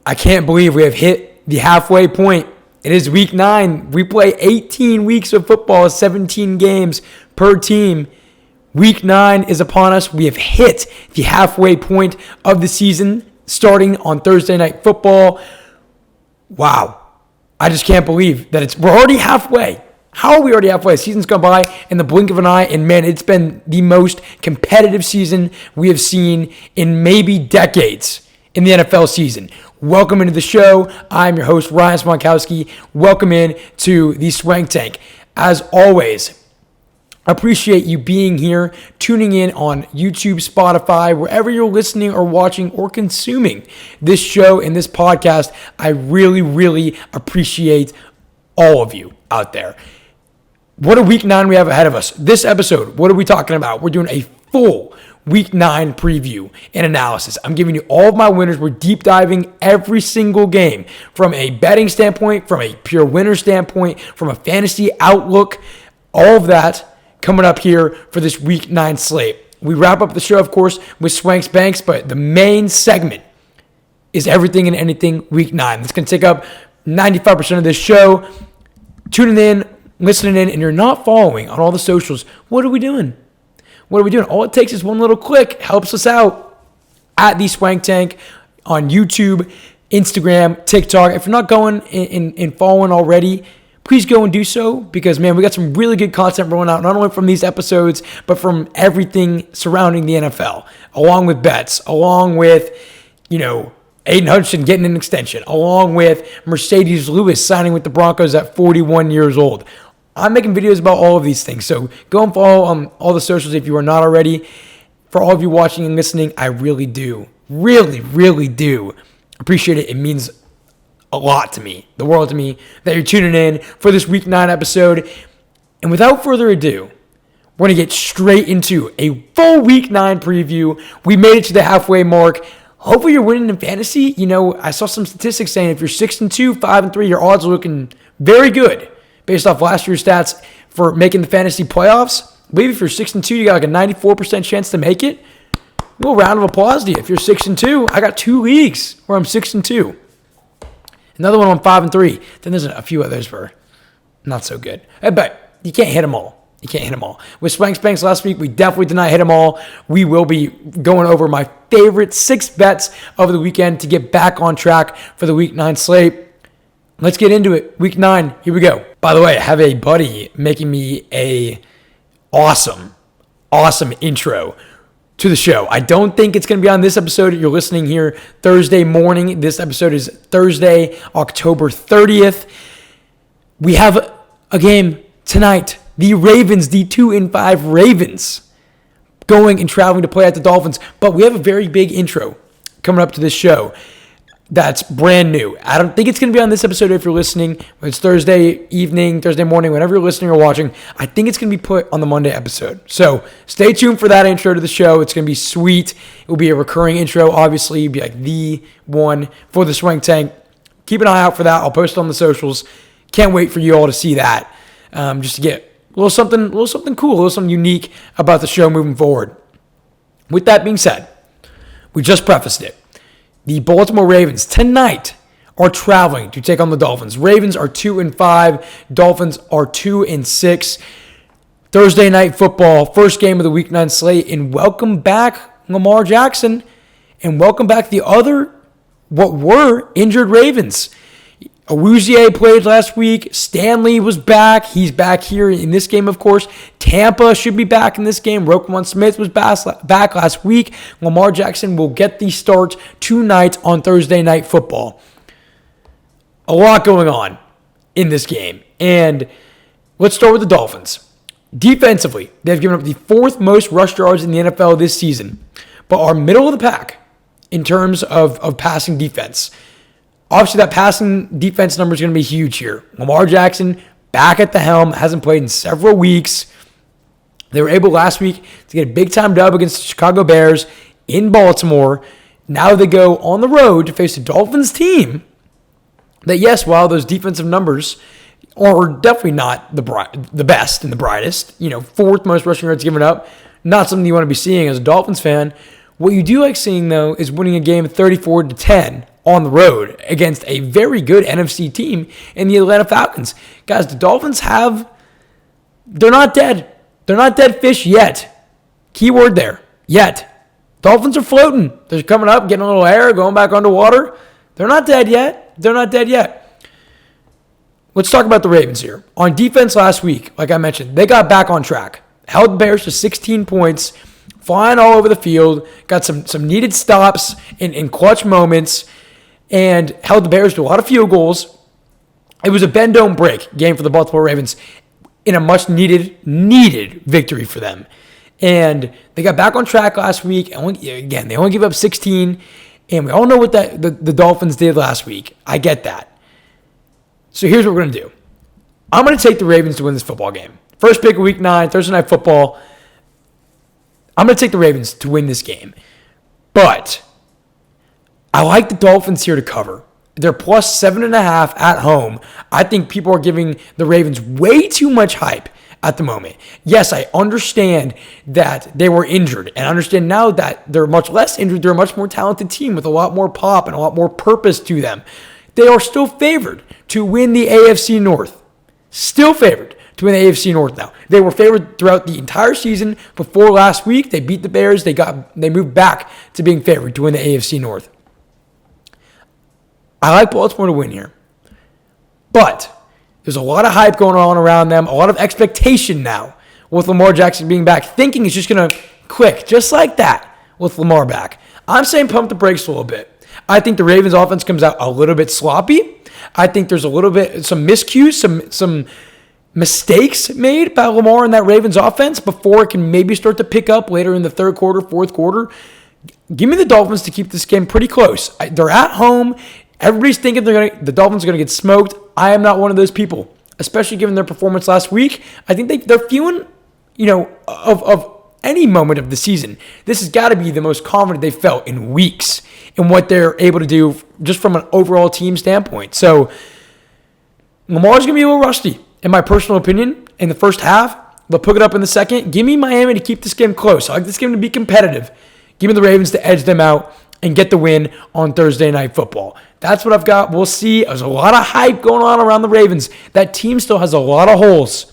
I can't believe we have hit the halfway point. It is week 9. We play 18 weeks of football, 17 games per team. Week 9 is upon us. We have hit the halfway point of the season, starting on Thursday Night Football. Wow. I just can't believe that we're already halfway. How are we already halfway? The season's gone by in the blink of an eye, and man, it's been the most competitive season we have seen in maybe decades in the NFL season. Welcome into the show. I'm your host, Ryan Swankowski. Welcome in to the Swank Tank. As always, appreciate you being here, tuning in on YouTube, Spotify, wherever you're listening or watching or consuming this show and this podcast. I really, really appreciate all of you out there. What a week 9 we have ahead of us. This episode, what are we talking about? We're doing a full week 9 preview and analysis. I'm giving you all of my winners. We're deep diving every single game from a betting standpoint, from a pure winner standpoint, from a fantasy outlook, all of that coming up here for this week 9 slate. We wrap up the show, of course, with Swank's Banks, but the main segment is everything and anything week 9. It's going to take up 95% of this show. Tuning in, listening in, and you're not following on all the socials, what are we doing? What are we doing? All it takes is one little click. Helps us out at the Swank Tank on YouTube, Instagram, TikTok. If you're not going and following already, please go and do so because, man, we got some really good content rolling out, not only from these episodes, but from everything surrounding the NFL, along with bets, along with, Aiden Hutchinson getting an extension, along with Mercedes Lewis signing with the Broncos at 41 years old. I'm making videos about all of these things, so go and follow on all the socials if you are not already. For all of you watching and listening, I really do, really, really do appreciate it. It means a lot to me, the world to me, that you're tuning in for this Week 9 episode. And without further ado, we're going to get straight into a full Week 9 preview. We made it to the halfway mark. Hopefully you're winning in fantasy. I saw some statistics saying if you're 6-2, 5-3, your odds are looking very good based off last year's stats for making the fantasy playoffs. I believe if you're 6-2, you got like a 94% chance to make it. A little round of applause to you. If you're 6-2, I got 2 leagues where I'm 6-2. Another one on 5-3. Then there's a few others where not so good. But you can't hit them all. You can't hit them all. With Swank Banks last week, we definitely did not hit them all. We will be going over my favorite 6 bets over the weekend to get back on track for the Week 9 slate. Let's get into it. Week 9, here we go. By the way, I have a buddy making me a awesome intro to the show. I don't think it's going to be on this episode. You're listening here Thursday morning. This episode is Thursday, October 30th. We have a game tonight. The Ravens, the 2-5 Ravens, going and traveling to play at the Dolphins. But we have a very big intro coming up to this show that's brand new. I don't think it's going to be on this episode if you're listening. It's Thursday evening, Thursday morning, whenever you're listening or watching. I think it's going to be put on the Monday episode. So stay tuned for that intro to the show. It's going to be sweet. It will be a recurring intro. Obviously, it'll be like the one for the Swank Tank. Keep an eye out for that. I'll post it on the socials. Can't wait for you all to see that. Just to get a little something cool, a little something unique about the show moving forward. With that being said, we just prefaced it. The Baltimore Ravens tonight are traveling to take on the Dolphins. Ravens are 2-5. Dolphins are 2-6. Thursday night football, first game of the Week 9 slate. And welcome back Lamar Jackson. And welcome back the other, what were injured Ravens. Awuzie played last week. Stanley was back. He's back here in this game, of course. Tampa should be back in this game. Roquan Smith was back last week. Lamar Jackson will get the start tonight on Thursday Night Football. A lot going on in this game. And let's start with the Dolphins. Defensively, they've given up the 4th most rush yards in the NFL this season, but are middle of the pack in terms of passing defense. Obviously, that passing defense number is going to be huge here. Lamar Jackson back at the helm, hasn't played in several weeks. They were able last week to get a big-time dub against the Chicago Bears in Baltimore. Now they go on the road to face a Dolphins team that, yes, while those defensive numbers are definitely not the best and the brightest, 4th most rushing yards given up, not something you want to be seeing as a Dolphins fan. What you do like seeing, though, is winning a game 34-10 on the road against a very good NFC team in the Atlanta Falcons. Guys, the Dolphins they're not dead. They're not dead fish yet. Key word there, yet. Dolphins are floating. They're coming up, getting a little air, going back underwater. They're not dead yet. They're not dead yet. Let's talk about the Ravens here. On defense last week, like I mentioned, they got back on track. Held the Bears to 16 points, flying all over the field, got some needed stops in clutch moments, and held the Bears to a lot of field goals. It was a bend, don't break game for the Baltimore Ravens in a much needed victory for them. And they got back on track last week. Again, they only gave up 16, and we all know what the Dolphins did last week. I get that. So here's what we're going to do. I'm going to take the Ravens to win this football game. First pick of Week 9, Thursday Night Football. I'm going to take the Ravens to win this game. But I like the Dolphins here to cover. They're plus 7.5 at home. I think people are giving the Ravens way too much hype at the moment. Yes, I understand that they were injured, and I understand now that they're much less injured. They're a much more talented team with a lot more pop and a lot more purpose to them. They are still favored to win the AFC North. Still favored to win the AFC North now. They were favored throughout the entire season. Before last week, they beat the Bears. They moved back to being favored to win the AFC North. I like Baltimore to win here. But there's a lot of hype going on around them, a lot of expectation now with Lamar Jackson being back, thinking it's just going to click just like that with Lamar back. I'm saying pump the brakes a little bit. I think the Ravens offense comes out a little bit sloppy. I think there's some miscues, some mistakes made by Lamar in that Ravens offense before it can maybe start to pick up later in the third quarter, fourth quarter. Give me the Dolphins to keep this game pretty close. They're at home. Everybody's thinking the Dolphins are going to get smoked. I am not one of those people, especially given their performance last week. I think they're feeling, of any moment of the season. This has got to be the most confident they've felt in weeks in what they're able to do just from an overall team standpoint. So Lamar's going to be a little rusty, in my personal opinion, in the first half. They'll pick it up in the second. Give me Miami to keep this game close. I like this game to be competitive. Give me the Ravens to edge them out and get the win on Thursday Night Football. That's what I've got. We'll see. There's a lot of hype going on around the Ravens. That team still has a lot of holes.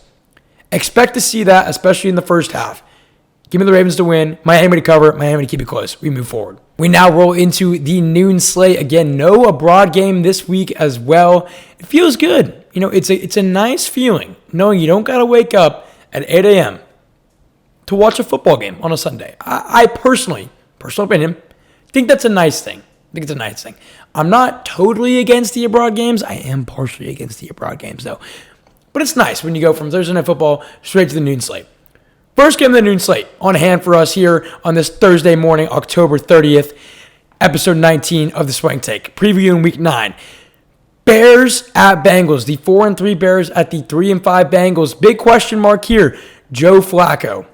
Expect to see that, especially in the first half. Give me the Ravens to win, Miami to cover, Miami to keep it close. We move forward. We now roll into the noon slate. Again, no abroad game this week as well. It feels good. It's a nice feeling knowing you don't got to wake up at 8 a.m. to watch a football game on a Sunday. I personal opinion, think that's a nice thing. I'm not totally against the abroad games. I am partially against the abroad games, though. But it's nice when you go from Thursday Night Football straight to the noon slate. First game of the noon slate on hand for us here on this Thursday morning, October 30th, episode 19 of the Swank Tank, previewing Week 9. Bears at Bengals, the 4-3 Bears at the 3-5 Bengals. Big question mark here, Joe Flacco.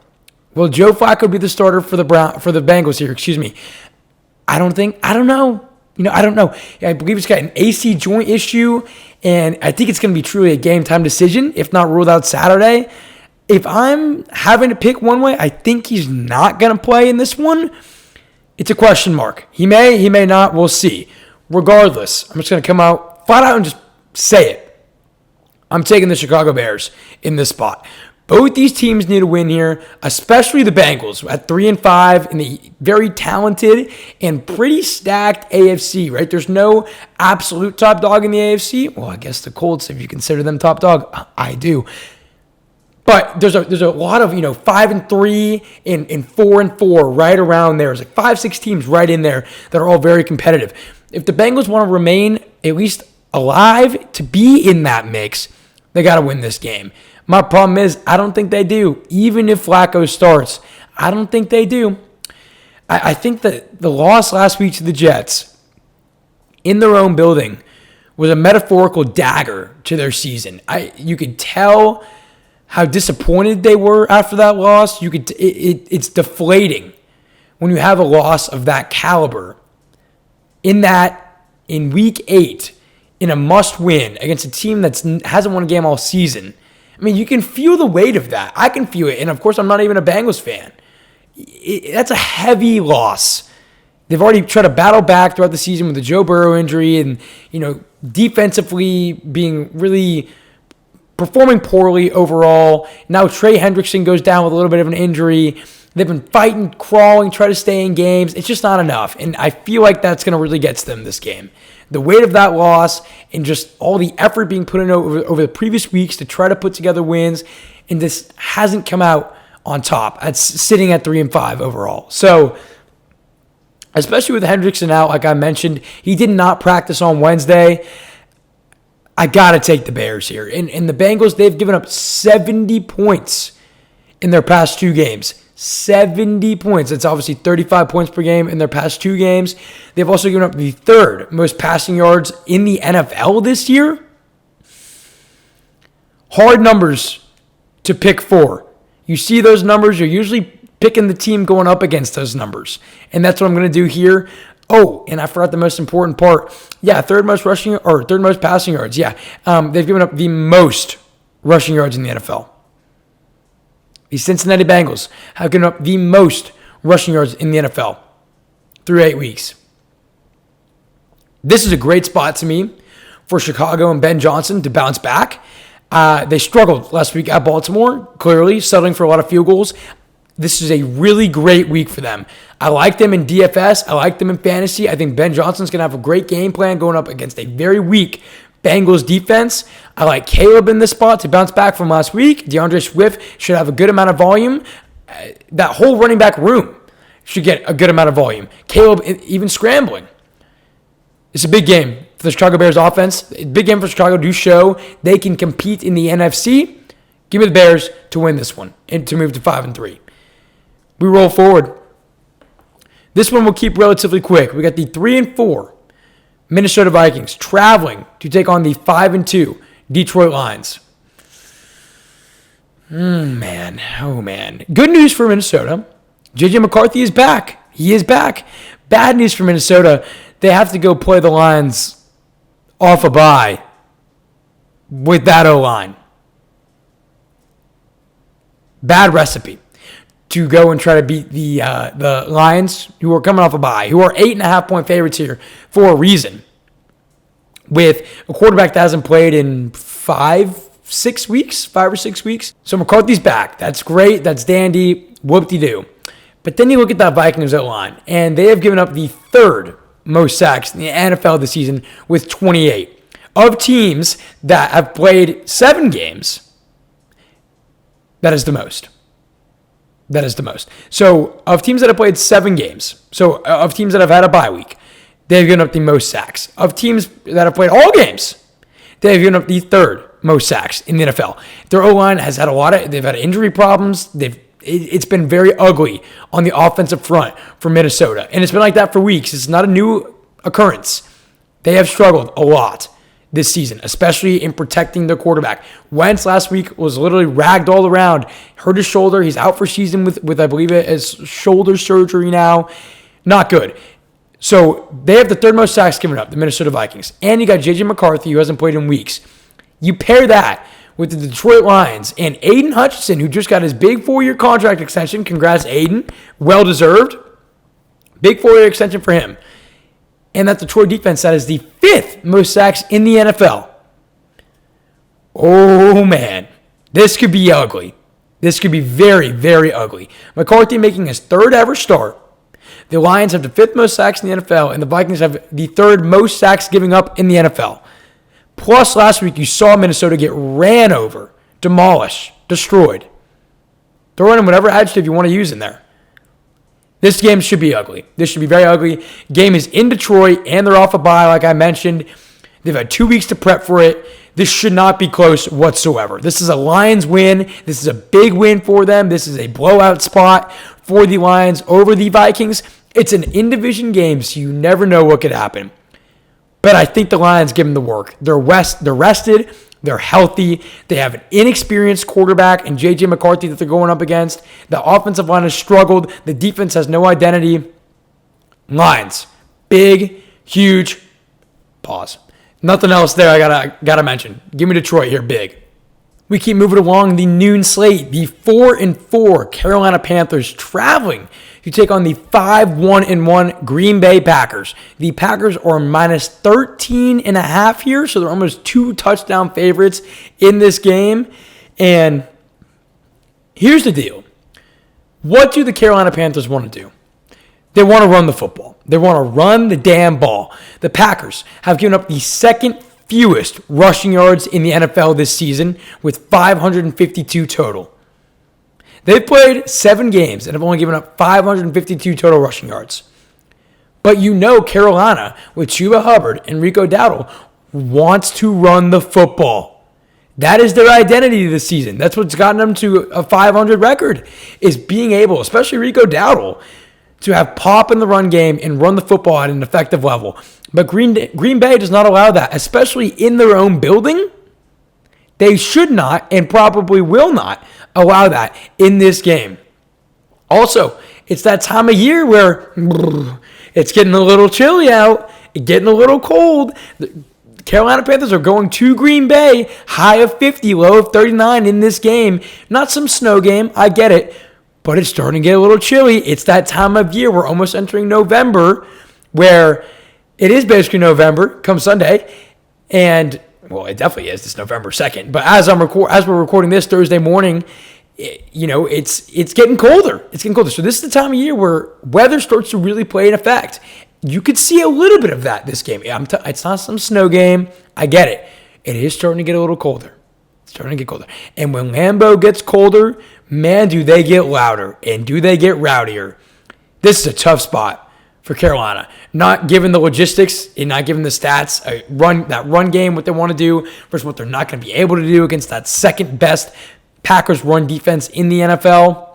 Will Joe Flacco be the starter for the Bengals here? Excuse me. I don't know. I don't know. I believe he's got an AC joint issue, and I think it's going to be truly a game time decision, if not ruled out Saturday. If I'm having to pick one way, I think he's not going to play in this one. It's a question mark. He may not. We'll see. Regardless, I'm just going to come out flat out and just say it. I'm taking the Chicago Bears in this spot. Both these teams need a win here, especially the Bengals at 3-5 in the very talented and pretty stacked AFC, right? There's no absolute top dog in the AFC. Well, I guess the Colts, if you consider them top dog, I do. But there's a lot of 5-3 and 4-4 right around there. There's like 5-6 teams right in there that are all very competitive. If the Bengals want to remain at least alive to be in that mix, they got to win this game. My problem is I don't think they do. Even if Flacco starts, I don't think they do. I think that the loss last week to the Jets in their own building was a metaphorical dagger to their season. You could tell how disappointed they were after that loss. It's deflating when you have a loss of that caliber in Week 8 in a must-win against a team that hasn't won a game all season. I mean, you can feel the weight of that. I can feel it. And, of course, I'm not even a Bengals fan. That's a heavy loss They've already tried to battle back throughout the season with the Joe Burrow injury and, defensively being really performing poorly overall. Now Trey Hendrickson goes down with a little bit of an injury. They've been fighting, crawling, trying to stay in games. It's just not enough. And I feel like that's going to really get to them this game. The weight of that loss and just all the effort being put in over the previous weeks to try to put together wins, and this hasn't come out on top. It's sitting at 3-5 overall. So, especially with Hendrickson out, like I mentioned, he did not practice on Wednesday. I got to take the Bears here. And the Bengals, they've given up 70 points in their past 2 games. 70 points. That's obviously 35 points per game in their past 2 games. They've also given up the 3rd most passing yards in the NFL this year. Hard numbers to pick for. You see those numbers, you're usually picking the team going up against those numbers. And that's what I'm going to do here. Oh, and I forgot the most important part. Yeah, 3rd most passing yards. Yeah, they've given up the most rushing yards in the NFL. The Cincinnati Bengals have given up the most rushing yards in the NFL through 8 weeks. This is a great spot to me for Chicago and Ben Johnson to bounce back. They struggled last week at Baltimore, clearly, settling for a lot of field goals. This is a really great week for them. I like them in DFS. I like them in fantasy. I think Ben Johnson's going to have a great game plan going up against a very weak Bengals defense. I like Caleb in this spot to bounce back from last week. DeAndre Swift should have a good amount of volume. That whole running back room should get a good amount of volume. Caleb even scrambling. It's a big game for the Chicago Bears offense. A big game for Chicago to show they can compete in the NFC. Give me the Bears to win this one and to move to 5-3. We roll forward. This one will keep relatively quick. We got the 3-4 Minnesota Vikings traveling to take on the 5-2 Detroit Lions. Man. Good news for Minnesota. J.J. McCarthy is back. He is back. Bad news for Minnesota. They have to go play the Lions off a bye with that O-line. Bad recipe to go and try to beat the Lions, who are coming off a bye, who are 8.5-point favorites here for a reason, with a quarterback that hasn't played in 5 or 6 weeks. So McCarthy's back. That's great. That's dandy. Whoop-de-doo. But then you look at that Vikings O-line, and they have given up the 3rd most sacks in the NFL this season with 28. Of teams that have played 7 games, that is the most. That is the most. So, of teams that have played 7 games, so of teams that have had a bye week, they've given up the most sacks. Of teams that have played all games, they've given up the 3rd most sacks in the NFL. Their O-line has had they've had injury problems. It's been very ugly on the offensive front for Minnesota. And it's been like that for weeks. It's not a new occurrence. They have struggled a lot this season, especially in protecting their quarterback. Wentz last week was literally ragged all around. Hurt his shoulder. He's out for season with I believe it is shoulder surgery now. Not good. So they have the 3rd most sacks given up, the Minnesota Vikings. And you got J.J. McCarthy, who hasn't played in weeks. You pair that with the Detroit Lions and Aiden Hutchinson, who just got his big 4-year contract extension. Congrats, Aiden. Well-deserved. Big 4-year extension for him. And that Detroit defense, that is the 5th most sacks in the NFL. Oh, man. This could be ugly. This could be very, very ugly. McCarthy making his 3rd ever start. The Lions have the 5th most sacks in the NFL, and the Vikings have the 3rd most sacks giving up in the NFL. Plus, last week, you saw Minnesota get ran over, demolished, destroyed. Throw in whatever adjective you want to use in there. This game should be ugly. This should be very ugly. Game is in Detroit, and they're off a bye, like I mentioned. They've had 2 weeks to prep for it. This should not be close whatsoever. This is a Lions win. This is a big win for them. This is a blowout spot for the Lions over the Vikings. It's an in-division game, so you never know what could happen. But I think the Lions give them the work. They're rested. They're healthy. They have an inexperienced quarterback in J.J. McCarthy that they're going up against. The offensive line has struggled. The defense has no identity. Lions. Big, huge pause. Nothing else there I gotta mention. Give me Detroit here, big. We keep moving along the noon slate. The 4-4 Carolina Panthers traveling to take on the 5-1-1 Green Bay Packers. The Packers are minus 13.5 here, so they're almost 2 touchdown favorites in this game. And here's the deal. What do the Carolina Panthers want to do? They want to run the football. They want to run the damn ball. The Packers have given up the second fewest rushing yards in the NFL this season with 552 total. They've played 7 games and have only given up 552 total rushing yards. But you know Carolina, with Chuba Hubbard and Rico Dowdle, wants to run the football. That is their identity this season. That's what's gotten them to a 500 record, is being able, especially Rico Dowdle, to have pop in the run game and run the football at an effective level. But Green Bay does not allow that, especially in their own building. They should not and probably will not allow that in this game. Also, it's that time of year where it's getting a little chilly out, getting a little cold. The Carolina Panthers are going to Green Bay, high of 50, low of 39 in this game. Not some snow game, I get it, but it's starting to get a little chilly. It's that time of year. We're almost entering November, where it is basically November come Sunday, and well, it definitely is. It's November 2nd. But as we're recording this Thursday morning, it's getting colder. It's getting colder. So this is the time of year where weather starts to really play an effect. You could see a little bit of that this game. It's not some snow game. I get it. It is starting to get a little colder. It's starting to get colder. And when Lambeau gets colder, man, do they get louder and do they get rowdier. This is a tough spot for Carolina. Not given the logistics and not given the stats, that run game, what they want to do versus what they're not going to be able to do against that second best Packers run defense in the NFL.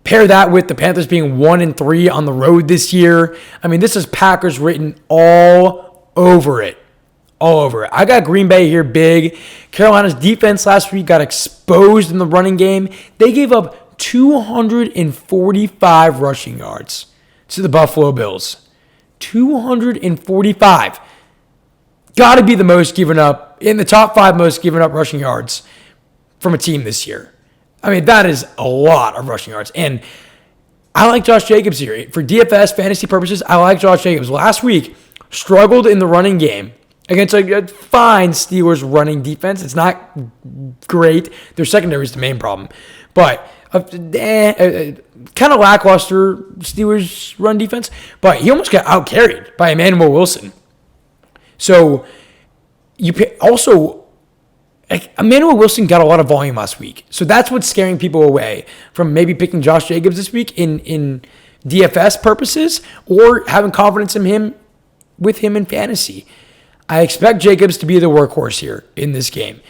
Pair that with the Panthers being 1-3 on the road this year. I mean, this is Packers written all over it. All over it. I got Green Bay here big. Carolina's defense last week got exposed in the running game. They gave up 245 rushing yards to the Buffalo Bills. 245. Got to be the most given up, in the top 5 most given up rushing yards from a team this year. I mean, that is a lot of rushing yards. And I like Josh Jacobs here. For DFS fantasy purposes, I like Josh Jacobs. Last week, struggled in the running game against a fine Steelers running defense. It's not great. Their secondary is the main problem. But kind of lackluster Steelers run defense, but he almost got out-carried by Emmanuel Wilson. So Emmanuel Wilson got a lot of volume last week. So that's what's scaring people away from maybe picking Josh Jacobs this week in DFS purposes or having confidence in him in fantasy. I expect Jacobs to be the workhorse here in this game.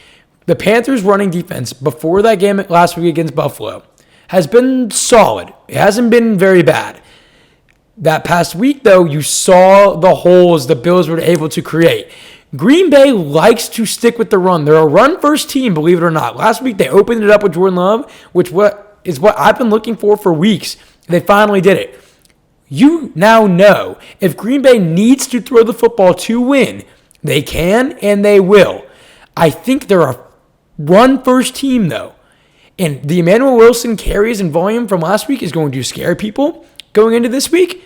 The Panthers' running defense before that game last week against Buffalo has been solid. It hasn't been very bad. That past week, though, you saw the holes the Bills were able to create. Green Bay likes to stick with the run. They're a run-first team, believe it or not. Last week, they opened it up with Jordan Love, which is what I've been looking for weeks. They finally did it. You now know if Green Bay needs to throw the football to win, they can and they will. I think they're a run-first team, though. And the Emmanuel Wilson carries and volume from last week is going to scare people going into this week.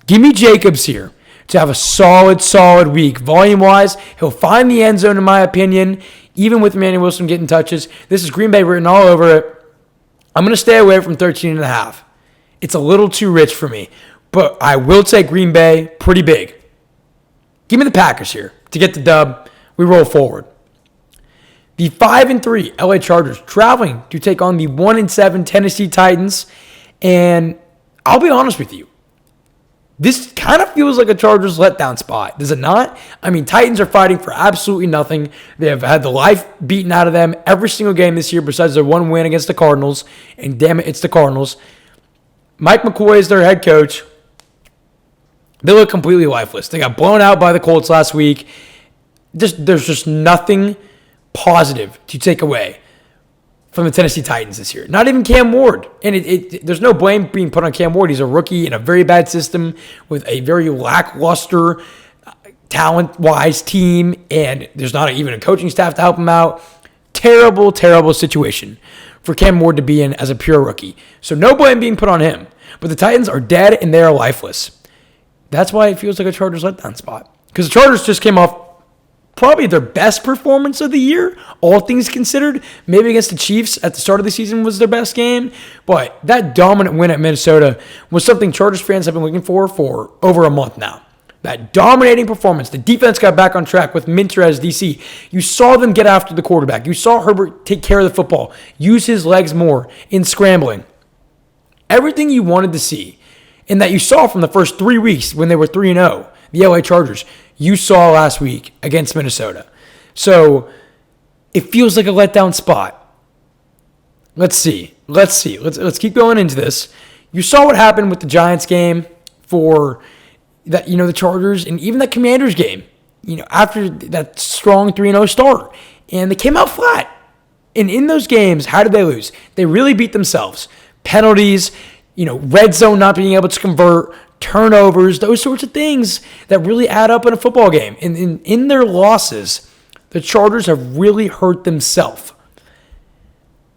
Give me Jacobs here to have a solid week. Volume-wise, he'll find the end zone, in my opinion, even with Emmanuel Wilson getting touches. This is Green Bay written all over it. I'm going to stay away from 13.5. It's a little too rich for me, but I will take Green Bay pretty big. Give me the Packers here to get the dub. We roll forward. The 5-3 LA Chargers traveling to take on the 1-7 Tennessee Titans. And I'll be honest with you, this kind of feels like a Chargers letdown spot, does it not? I mean, Titans are fighting for absolutely nothing. They have had the life beaten out of them every single game this year besides their one win against the Cardinals. And damn it, it's the Cardinals. Mike McCoy is their head coach. They look completely lifeless. They got blown out by the Colts last week. There's just nothing positive to take away from the Tennessee Titans this year. Not even Cam Ward. And there's no blame being put on Cam Ward. He's a rookie in a very bad system with a very lackluster, talent-wise team, and there's not even a coaching staff to help him out. terrible, terrible situation for Cam Ward to be in as a pure rookie. So no blame being put on him. But the Titans are dead and they are lifeless. That's why it feels like a Chargers letdown spot. Because the Chargers just came off probably their best performance of the year, all things considered. Maybe against the Chiefs at the start of the season was their best game. But that dominant win at Minnesota was something Chargers fans have been looking for over a month now. That dominating performance. The defense got back on track with Minter as DC. You saw them get after the quarterback. You saw Herbert take care of the football, use his legs more in scrambling. Everything you wanted to see, and that you saw from the first 3 weeks when they were 3-0, the LA Chargers, you saw last week against Minnesota. So it feels like a letdown spot. Let's see. Let's keep going into this. You saw what happened with the Giants game for that, the Chargers, and even that Commanders game, after that strong 3-0 start. And they came out flat. And in those games, how did they lose? They really beat themselves. Penalties, red zone not being able to convert, turnovers, those sorts of things that really add up in a football game. And in their losses, the Chargers have really hurt themselves.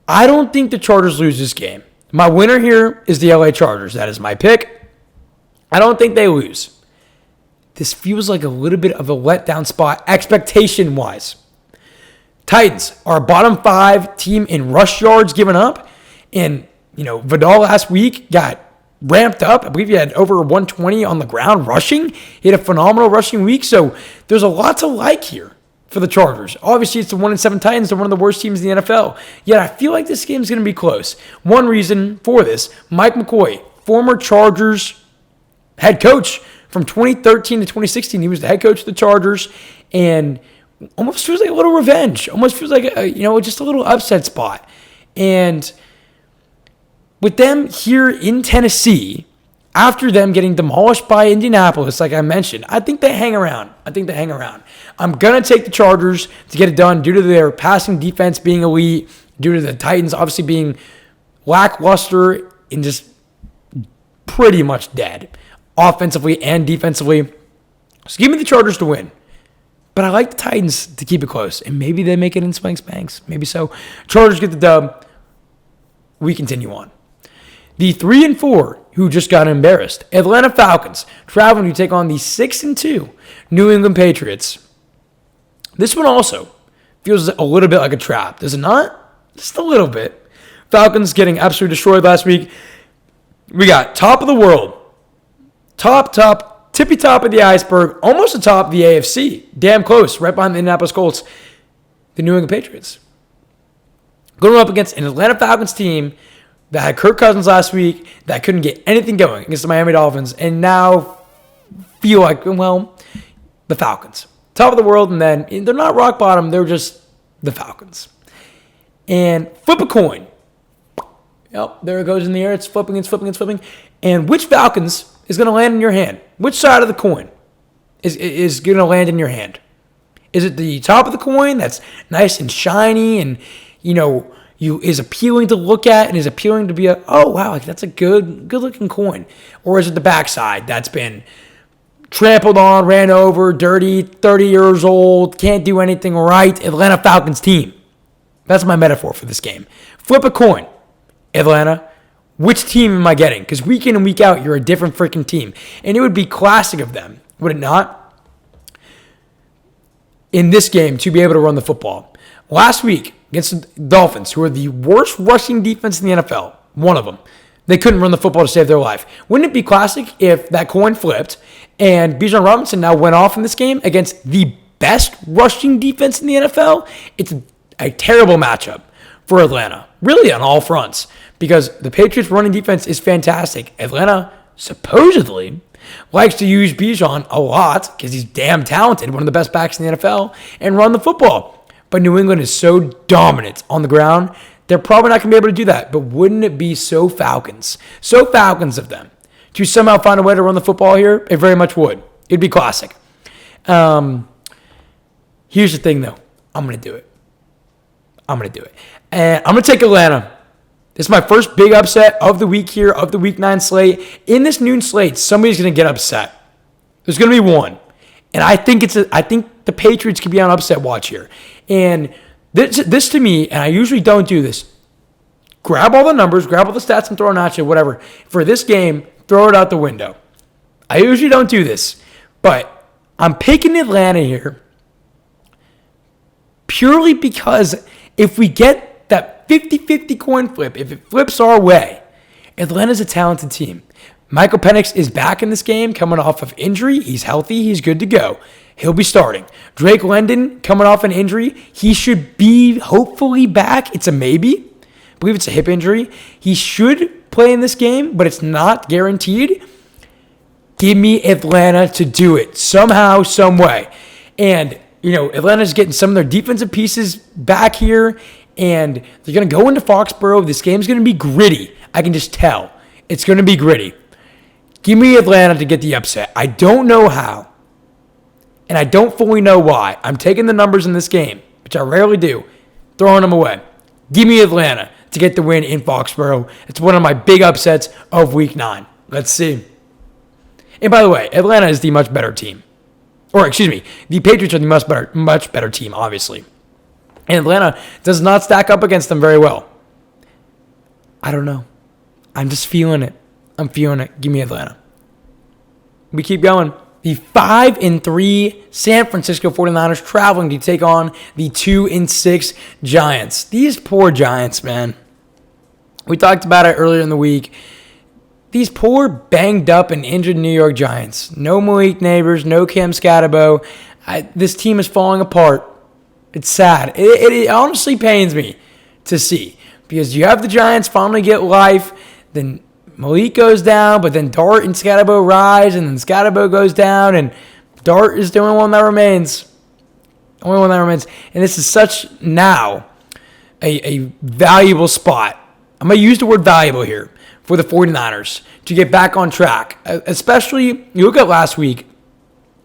I don't think the Chargers lose this game. My winner here is the LA Chargers. That is my pick. I don't think they lose. This feels like a little bit of a letdown spot expectation-wise. Titans are a bottom 5 team in rush yards given up. And, Vidal last week got ramped up. I believe he had over 120 on the ground rushing. He had a phenomenal rushing week. So there's a lot to like here for the Chargers. Obviously, it's the 1-7 Titans. They're one of the worst teams in the NFL. Yet I feel like this game's going to be close. One reason for this, Mike McCoy, former Chargers head coach from 2013 to 2016. He was the head coach of the Chargers, and almost feels like a little revenge. Almost feels like just a little upset spot. And with them here in Tennessee, after them getting demolished by Indianapolis, like I mentioned, I think they hang around. I'm going to take the Chargers to get it done due to their passing defense being elite, due to the Titans obviously being lackluster and just pretty much dead, offensively and defensively. So give me the Chargers to win. But I like the Titans to keep it close. And maybe they make it in Swank Tank. Maybe so. Chargers get the dub. We continue on. The 3-4 who just got embarrassed. Atlanta Falcons traveling to take on the 6-2 New England Patriots. This one also feels a little bit like a trap. Does it not? Just a little bit. Falcons getting absolutely destroyed last week. We got top of the world. Tippy top of the iceberg, almost atop the AFC. Damn close, right behind the Indianapolis Colts, the New England Patriots. Going up against an Atlanta Falcons team that had Kirk Cousins last week, that couldn't get anything going against the Miami Dolphins, and now feel like, the Falcons. Top of the world, and then they're not rock bottom, they're just the Falcons. And flip a coin. Yep, there it goes in the air. It's flipping. And which Falcons is going to land in your hand? Which side of the coin is going to land in your hand? Is it the top of the coin that's nice and shiny and, is appealing to look at and is appealing to be that's a good looking coin? Or is it the backside that's been trampled on, ran over, dirty, 30 years old, can't do anything right, Atlanta Falcons team? That's my metaphor for this game. Flip a coin. Atlanta, which team am I getting? Because week in and week out, you're a different freaking team. And it would be classic of them, would it not? In this game, to be able to run the football. Last week, against the Dolphins, who are the worst rushing defense in the NFL, one of them, they couldn't run the football to save their life. Wouldn't it be classic if that coin flipped and Bijan Robinson now went off in this game against the best rushing defense in the NFL? It's a terrible matchup for Atlanta, really on all fronts, because the Patriots' running defense is fantastic. Atlanta supposedly likes to use Bijan a lot because he's damn talented, one of the best backs in the NFL, and run the football. But New England is so dominant on the ground, they're probably not going to be able to do that. But wouldn't it be so Falcons of them to somehow find a way to run the football here? It very much would. It'd be classic. Here's the thing, though. I'm going to do it. And I'm going to take Atlanta. This is my first big upset of the week here, of the Week 9 slate. In this noon slate, somebody's going to get upset. There's going to be one. And I think the Patriots could be on upset watch here. And This to me, and I usually don't do this, grab all the numbers, grab all the stats and throw them at you, whatever. For this game, throw it out the window. I usually don't do this, but I'm picking Atlanta here purely because if we get that 50-50 coin flip, if it flips our way, Atlanta's a talented team. Michael Penix is back in this game coming off of injury. He's healthy. He's good to go. He'll be starting. Drake London coming off an injury. He should be hopefully back. It's a maybe. I believe it's a hip injury. He should play in this game, but it's not guaranteed. Give me Atlanta to do it somehow, some way. And, Atlanta's getting some of their defensive pieces back here, and they're going to go into Foxborough. This game's going to be gritty. I can just tell. It's going to be gritty. Give me Atlanta to get the upset. I don't know how, and I don't fully know why. I'm taking the numbers in this game, which I rarely do, throwing them away. Give me Atlanta to get the win in Foxborough. It's one of my big upsets of Week 9. Let's see. And by the way, Atlanta is the much better team. Or, excuse me, the Patriots are the much better team, obviously. And Atlanta does not stack up against them very well. I don't know. I'm just feeling it. I'm feeling it. Give me Atlanta. We keep going. The 5-3 San Francisco 49ers traveling to take on the 2-6 Giants. These poor Giants, man. We talked about it earlier in the week. These poor, banged up and injured New York Giants. No Malik Neighbors, no Cam Scatterbo. This team is falling apart. It's sad. It honestly pains me to see. Because you have the Giants finally get life, then Malik goes down, but then Dart and Scatterbo rise, and then Scatterbo goes down, and Dart is the only one that remains. Only one that remains. And this is such now a valuable spot. I'm going to use the word valuable here for the 49ers to get back on track. Especially, you look at last week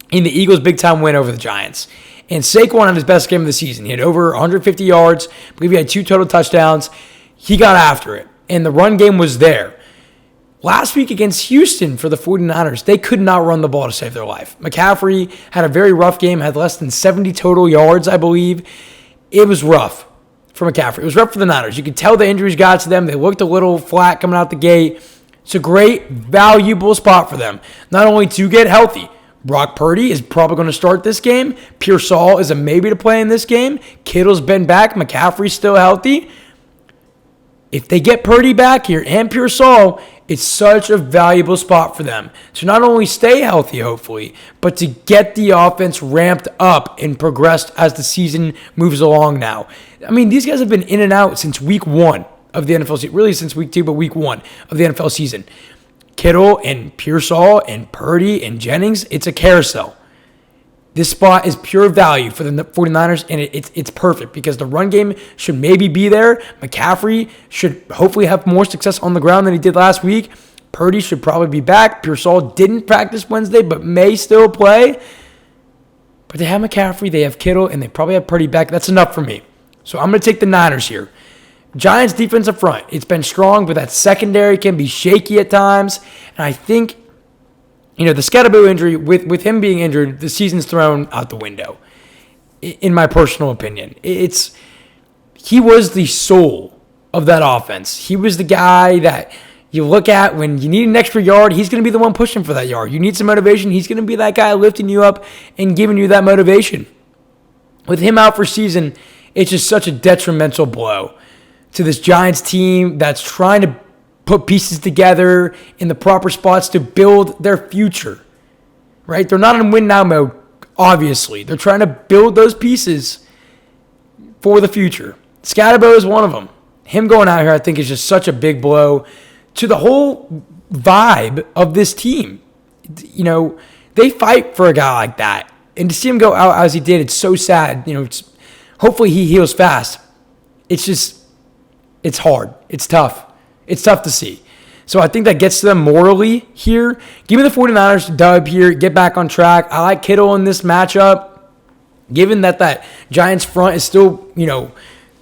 in the Eagles' big-time win over the Giants. And Saquon had his best game of the season. He had over 150 yards. I believe he had 2 total touchdowns. He got after it. And the run game was there. Last week against Houston for the 49ers, they could not run the ball to save their life. McCaffrey had a very rough game, had less than 70 total yards, I believe. It was rough for McCaffrey. It was rough for the Niners. You could tell the injuries got to them. They looked a little flat coming out the gate. It's a great, valuable spot for them. Not only to get healthy, Brock Purdy is probably going to start this game. Pearsall is a maybe to play in this game. Kittle's been back. McCaffrey's still healthy. If they get Purdy back here and Pearsall, it's such a valuable spot for them to not only stay healthy, hopefully, but to get the offense ramped up and progressed as the season moves along now. I mean, these guys have been in and out since week 1 of the NFL season. Really since week 2, but week 1 of the NFL season. Kittle and Pearsall and Purdy and Jennings, it's a carousel. This spot is pure value for the 49ers, and it's perfect because the run game should maybe be there. McCaffrey should hopefully have more success on the ground than he did last week. Purdy should probably be back. Pearsall didn't practice Wednesday, but may still play. But they have McCaffrey, they have Kittle, and they probably have Purdy back. That's enough for me. So I'm going to take the Niners here. Giants defensive front, it's been strong, but that secondary can be shaky at times. And I think, the Scatterbo injury, with him being injured, the season's thrown out the window, in my personal opinion. He was the soul of that offense. He was the guy that you look at when you need an extra yard. He's going to be the one pushing for that yard. You need some motivation. He's going to be that guy lifting you up and giving you that motivation. With him out for season, it's just such a detrimental blow to this Giants team that's trying to put pieces together in the proper spots to build their future, right? They're not in win now mode, obviously. They're trying to build those pieces for the future. Scatterbo is one of them. Him going out here, I think, is just such a big blow to the whole vibe of this team. They fight for a guy like that. And to see him go out as he did, it's so sad. Hopefully he heals fast. It's hard. It's tough. It's tough to see. So I think that gets to them morally here. Give me the 49ers dub here. Get back on track. I like Kittle in this matchup. Given that Giants front is still,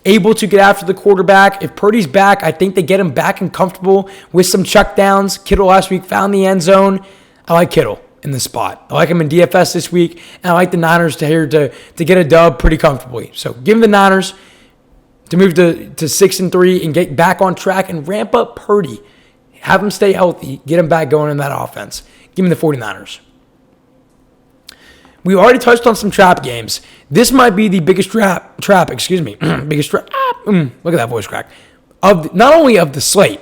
able to get after the quarterback. If Purdy's back, I think they get him back and comfortable with some check downs. Kittle last week found the end zone. I like Kittle in this spot. I like him in DFS this week. And I like the Niners to get a dub pretty comfortably. So give me the Niners. to move to 6-3 and get back on track and ramp up Purdy. Have him stay healthy. Get him back going in that offense. Give me the 49ers. We already touched on some trap games. This might be the biggest trap, biggest trap. Look at that voice crack. Not only of the slate,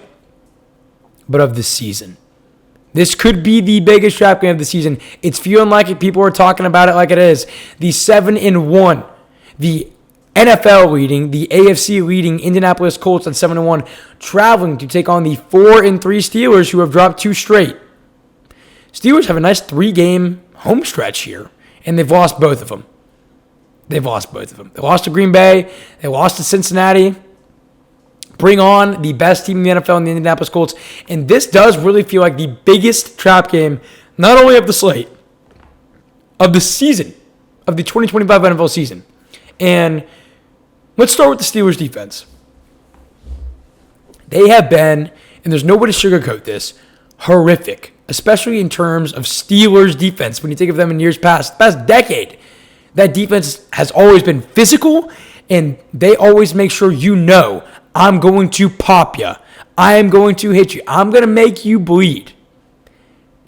but of the season. This could be the biggest trap game of the season. It's feeling like it. People are talking about it like it is. The 7-1, the NFL leading, the AFC leading Indianapolis Colts at 7-1, traveling to take on the 4-3 Steelers, who have dropped 2 straight. Steelers have a nice 3-game home stretch here, and they've lost both of them. They lost to Green Bay. They lost to Cincinnati. Bring on the best team in the NFL in the Indianapolis Colts. And this does really feel like the biggest trap game, not only of the slate, of the season, of the 2025 NFL season. And let's start with the Steelers defense. They have been, and there's no way to sugarcoat this, horrific, especially in terms of Steelers defense. When you think of them in years past, the past decade, that defense has always been physical, and they always make sure you know, I'm going to pop you. I am going to hit you. I'm going to make you bleed.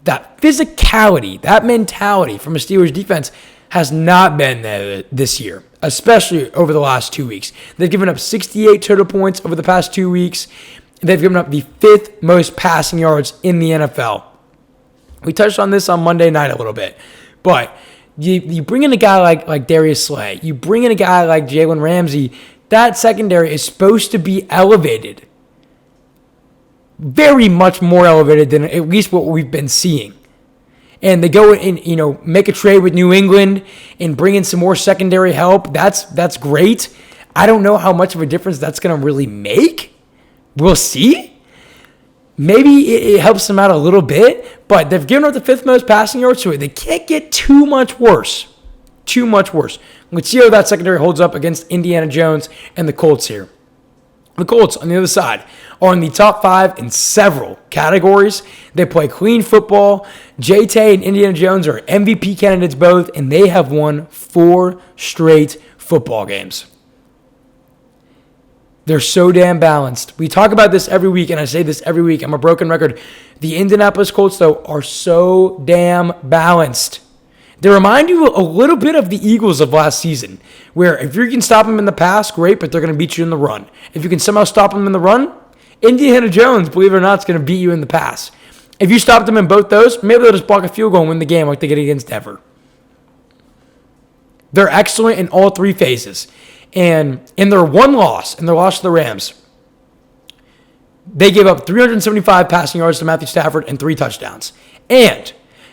That physicality, that mentality from a Steelers defense has not been there this year, especially over the last 2 weeks. They've given up 68 total points over the past 2 weeks. They've given up the 5th most passing yards in the NFL. We touched on this on Monday night a little bit, but you bring in a guy like Darius Slay, you bring in a guy like Jalen Ramsey, that secondary is supposed to be elevated. Very much more elevated than at least what we've been seeing. And they go and, make a trade with New England and bring in some more secondary help. That's great. I don't know how much of a difference that's going to really make. We'll see. Maybe it helps them out a little bit, but they've given up the 5th most passing yards to it. They can't get too much worse. Too much worse. Let's see how that secondary holds up against Indiana Jones and the Colts here. The Colts, on the other side, are in the top 5 in several categories. They play clean football. J-Tay and Indiana Jones are MVP candidates both, and they have won 4 straight football games. They're so damn balanced. We talk about this every week, and I say this every week. I'm a broken record. The Indianapolis Colts, though, are so damn balanced. They remind you a little bit of the Eagles of last season, where if you can stop them in the pass, great, but they're going to beat you in the run. If you can somehow stop them in the run, Indiana Jones, believe it or not, is going to beat you in the pass. If you stop them in both those, maybe they'll just block a field goal and win the game like they did against Denver. They're excellent in all 3 phases. And in their one loss, in their loss to the Rams, they gave up 375 passing yards to Matthew Stafford and 3 touchdowns. And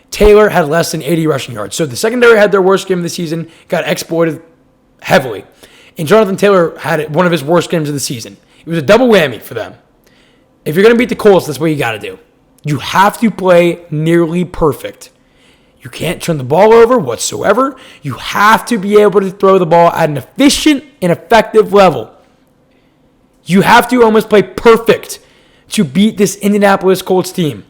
Taylor had less than 80 rushing yards. So the secondary had their worst game of the season, got exploited heavily. And Jonathan Taylor had one of his worst games of the season. It was a double whammy for them. If you're going to beat the Colts, that's what you got to do. You have to play nearly perfect. You can't turn the ball over whatsoever. You have to be able to throw the ball at an efficient and effective level. You have to almost play perfect to beat this Indianapolis Colts team.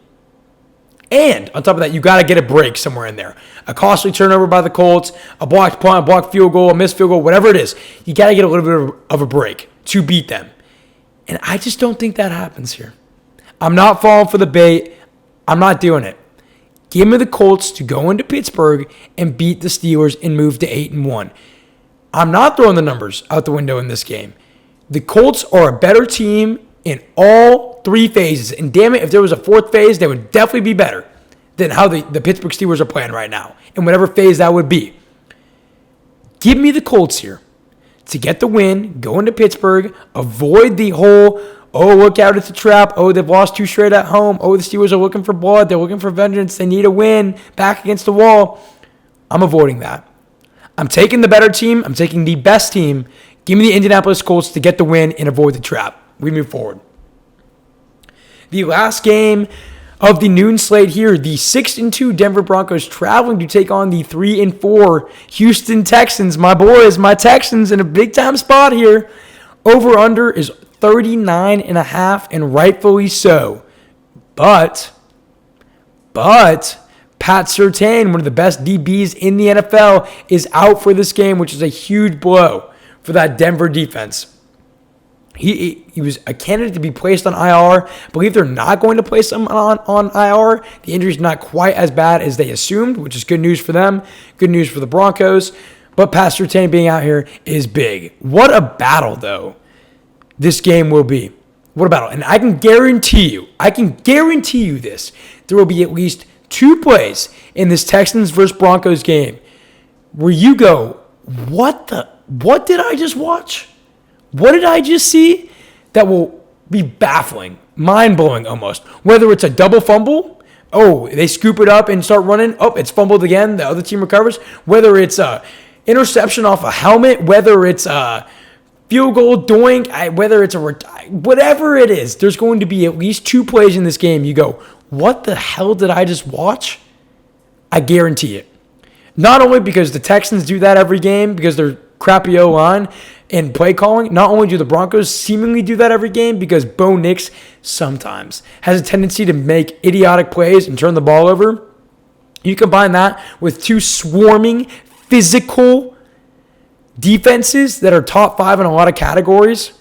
And on top of that, you got to get a break somewhere in there. A costly turnover by the Colts, a blocked punt, a blocked field goal, a missed field goal, whatever it is. You got to get a little bit of a break to beat them. And I just don't think that happens here. I'm not falling for the bait. I'm not doing it. Give me the Colts to go into Pittsburgh and beat the Steelers and move to 8-1. I'm not throwing the numbers out the window in this game. The Colts are a better team in all 3 phases. And damn it, if there was a 4th phase, they would definitely be better than how the Pittsburgh Steelers are playing right now, in whatever phase that would be. Give me the Colts here to get the win, go into Pittsburgh, avoid the whole, look out, it's a trap. They've lost 2 straight at home. The Steelers are looking for blood. They're looking for vengeance. They need a win back against the wall. I'm avoiding that. I'm taking the better team. I'm taking the best team. Give me the Indianapolis Colts to get the win and avoid the trap. We move forward. The last game of the noon slate here, the 6-2 Denver Broncos traveling to take on the 3-4 Houston Texans. My boys, my Texans in a big-time spot here. Over-under is 39.5, and rightfully so. But Pat Surtain, one of the best DBs in the NFL, is out for this game, which is a huge blow for that Denver defense. He was a candidate to be placed on IR. I believe they're not going to place him on IR. The injury's not quite as bad as they assumed, which is good news for them, good news for the Broncos. But Pat Surtain being out here is big. What a battle, though, this game will be. What a battle. And I can guarantee you this. There will be at least 2 plays in this Texans versus Broncos game where you go, what did I just watch? What did I just see? That will be baffling, mind-blowing almost. Whether it's a double fumble, oh, they scoop it up and start running, oh, it's fumbled again, the other team recovers. Whether it's a interception off a helmet, whether it's a field goal, doink, whether it's whatever it is, there's going to be at least 2 plays in this game. You go, what the hell did I just watch? I guarantee it. Not only because the Texans do that every game because they're crappy O-line and play calling, not only do the Broncos seemingly do that every game because Bo Nix sometimes has a tendency to make idiotic plays and turn the ball over. You combine that with 2 swarming, physical defenses that are top 5 in a lot of categories.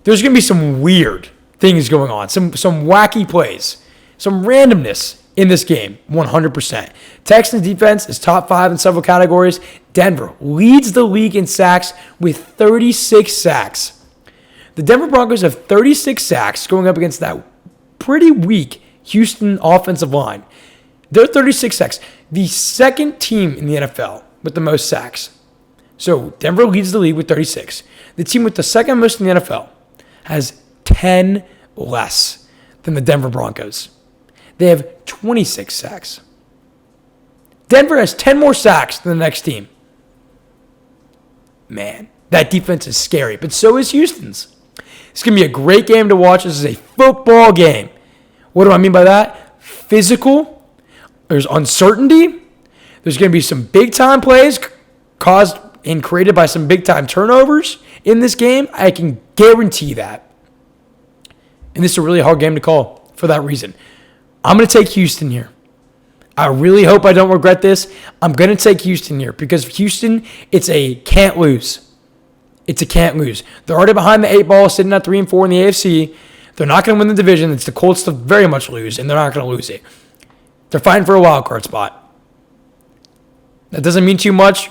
There's going to be some weird things going on, some wacky plays, some randomness in this game, 100%. Texans defense is top 5 in several categories. Denver leads the league in sacks with 36 sacks. The Denver Broncos have 36 sacks going up against that pretty weak Houston offensive line. They're 36 sacks. The second team in the NFL with the most sacks. So Denver leads the league with 36. The team with the second most in the NFL has 10 less than the Denver Broncos. They have 26 sacks. Denver has 10 more sacks than the next team. Man, that defense is scary, but so is Houston's. It's going to be a great game to watch. This is a football game. What do I mean by that? Physical. There's uncertainty. There's going to be some big-time plays caused and created by some big-time turnovers in this game. I can guarantee that. And this is a really hard game to call for that reason. I'm going to take Houston here. I really hope I don't regret this. I'm going to take Houston here because Houston, it's a can't lose. It's a can't lose. They're already behind the 8 ball, sitting at 3-4 in the AFC. They're not going to win the division. It's the Colts to very much lose, and they're not going to lose it. They're fighting for a wild card spot. That doesn't mean too much.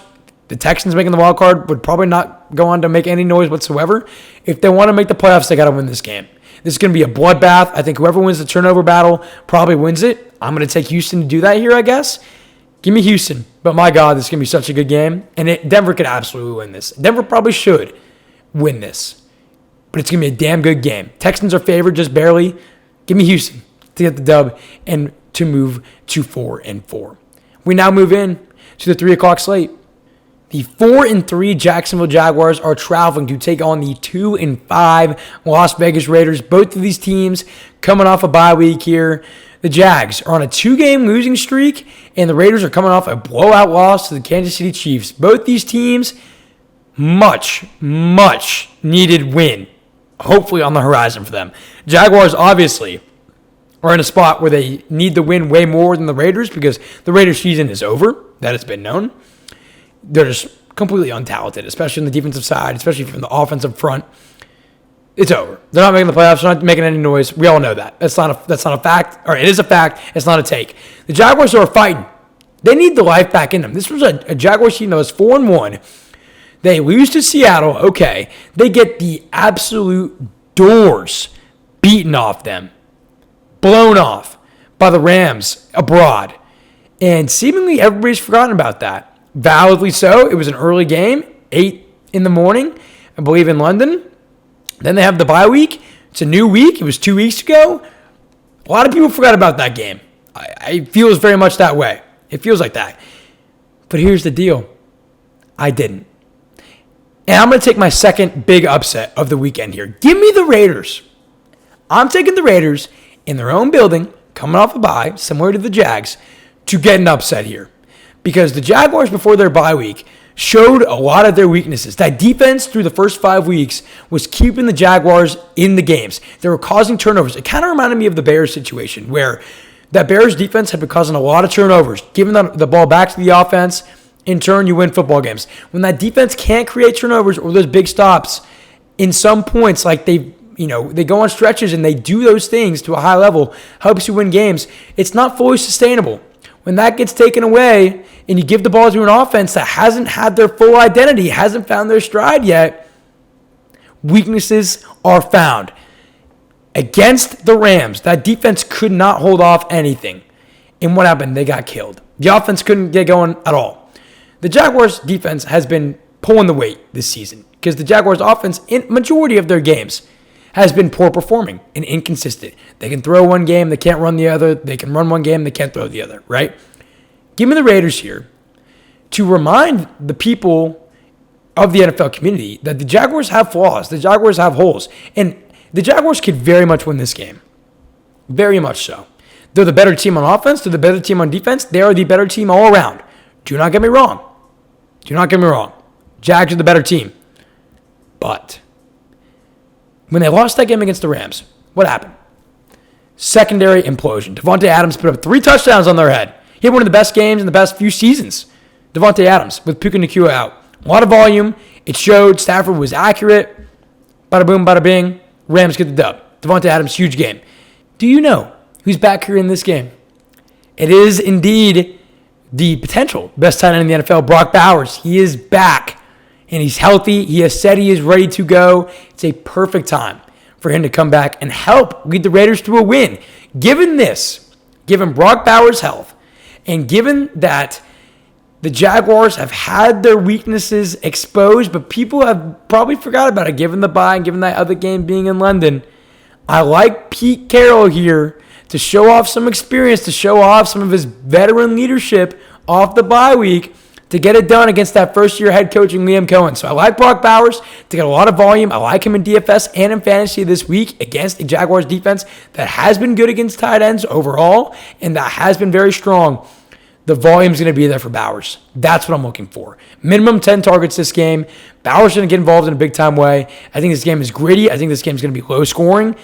The Texans making the wild card would probably not go on to make any noise whatsoever. If they want to make the playoffs, they got to win this game. This is going to be a bloodbath. I think whoever wins the turnover battle probably wins it. I'm going to take Houston to do that here, I guess. Give me Houston. But my God, this is going to be such a good game. And Denver could absolutely win this. Denver probably should win this. But it's going to be a damn good game. Texans are favored just barely. Give me Houston to get the dub and to move to 4-4. We now move in to the 3 o'clock slate. The 4-3 Jacksonville Jaguars are traveling to take on the 2-5 Las Vegas Raiders. Both of these teams coming off a bye week here. The Jags are on a 2-game losing streak, and the Raiders are coming off a blowout loss to the Kansas City Chiefs. Both these teams, much needed win, hopefully on the horizon for them. Jaguars obviously are in a spot where they need the win way more than the Raiders because the Raiders season is over. That has been known. They're just completely untalented, especially on the defensive side, especially from the offensive front. It's over. They're not making the playoffs. They're not making any noise. We all know that. That's not a fact. Or it is a fact. It's not a take. The Jaguars are fighting. They need the life back in them. This was a Jaguars team that was 4-1. They lose to Seattle. Okay. They get the absolute doors beaten off them. Blown off by the Rams abroad. And seemingly everybody's forgotten about that. Validly so. It was an early game, 8 in the morning, I believe, in London. Then they have the bye week. It's a new week. It was 2 weeks ago. A lot of people forgot about that game. It feels very much that way. It feels like that. But here's the deal. I didn't. And I'm going to take my second big upset of the weekend here. Give me the Raiders. I'm taking the Raiders in their own building, coming off a bye, similar to the Jags, to get an upset here. Because the Jaguars, before their bye week, showed a lot of their weaknesses. That defense through the first 5 weeks was keeping the Jaguars in the games. They were causing turnovers. It kind of reminded me of the Bears situation where that Bears defense had been causing a lot of turnovers, giving the ball back to the offense. In turn, you win football games. When that defense can't create turnovers or those big stops, in some points, like they go on stretches and they do those things to a high level, helps you win games. It's not fully sustainable. When that gets taken away and you give the ball to an offense that hasn't had their full identity, hasn't found their stride yet, weaknesses are found. Against the Rams, that defense could not hold off anything. And what happened? They got killed. The offense couldn't get going at all. The Jaguars' defense has been pulling the weight this season because the Jaguars' offense, in majority of their games, has been poor performing and inconsistent. They can throw one game, they can't run the other. They can run one game, they can't throw the other, right? Give me the Raiders here to remind the people of the NFL community that the Jaguars have flaws. The Jaguars have holes. And the Jaguars could very much win this game. Very much so. They're the better team on offense. They're the better team on defense. They are the better team all around. Do not get me wrong. Do not get me wrong. Jags are the better team. But when they lost that game against the Rams, what happened? Secondary implosion. Davante Adams put up 3 touchdowns on their head. He had one of the best games in the past few seasons. Davante Adams with Puka Nacua out. A lot of volume. It showed Stafford was accurate. Bada boom, bada bing. Rams get the dub. Davante Adams, huge game. Do you know who's back here in this game? It is indeed the potential best tight end in the NFL, Brock Bowers. He is back. And he's healthy. He has said he is ready to go. It's a perfect time for him to come back and help lead the Raiders to a win. Given Brock Bowers' health, and given that the Jaguars have had their weaknesses exposed, but people have probably forgot about it, given the bye and given that other game being in London, I like Pete Carroll here to show off some experience, to show off some of his veteran leadership off the bye week, to get it done against that first-year head coach in Liam Cohen. So I like Brock Bowers to get a lot of volume. I like him in DFS and in fantasy this week against the Jaguars defense that has been good against tight ends overall and that has been very strong. The volume's going to be there for Bowers. That's what I'm looking for. Minimum 10 targets this game. Bowers going to get involved in a big-time way. I think this game is gritty. I think this game is going to be low-scoring.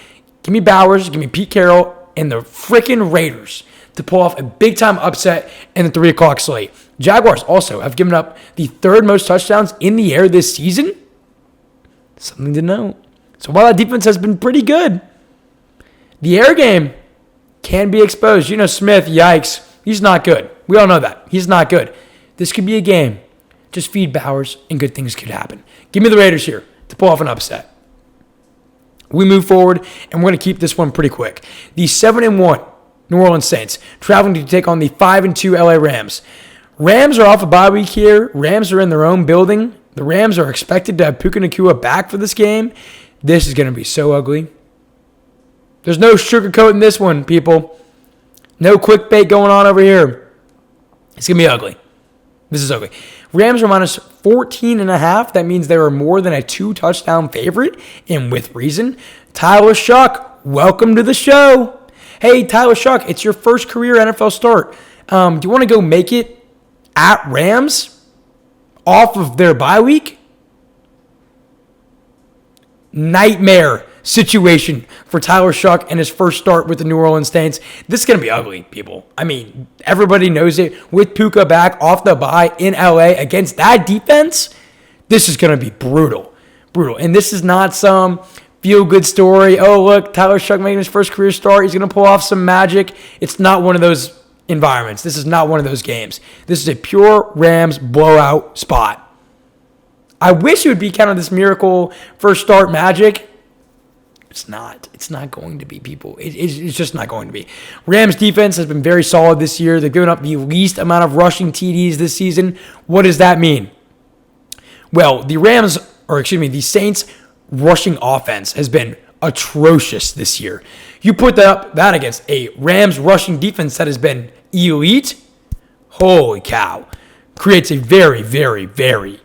Give me Bowers. Give me Pete Carroll and the freaking Raiders to pull off a big-time upset in the 3 o'clock slate. Jaguars also have given up the 3rd most touchdowns in the air this season. Something to note. So while that defense has been pretty good, the air game can be exposed. Smith, yikes. He's not good. We all know that. He's not good. This could be a game. Just feed Bowers and good things could happen. Give me the Raiders here to pull off an upset. We move forward, and we're going to keep this one pretty quick. The 7-1 New Orleans Saints traveling to take on the 5-2 LA Rams. Rams are off a bye week here. Rams are in their own building. The Rams are expected to have Puka Nacua back for this game. This is going to be so ugly. There's no sugarcoating this one, people. No clickbait going on over here. It's going to be ugly. This is ugly. Rams are minus 14.5. That means they are more than a 2-touchdown favorite, and with reason. Tyler Shuck, welcome to the show. Hey, Tyler Shuck, it's your first career NFL start. Do you want to go make it at Rams off of their bye week? Nightmare situation for Tyler Shuck and his first start with the New Orleans Saints. This is going to be ugly, people. I mean, everybody knows it. With Puka back off the bye in LA against that defense, this is going to be brutal. Brutal. And this is not some feel-good story. Oh, look, Tyler Shuck making his first career start. He's going to pull off some magic. It's not one of those environments. This is not one of those games. This is a pure Rams blowout spot. I wish it would be kind of this miracle first start magic. It's not. It's not going to be, people. It's just not going to be. Rams defense has been very solid this year. They've given up the least amount of rushing TDs this season. What does that mean? Well, the Saints rushing offense has been atrocious this year. You put that against a Rams rushing defense that has been elite. Holy cow. Creates a very, very, very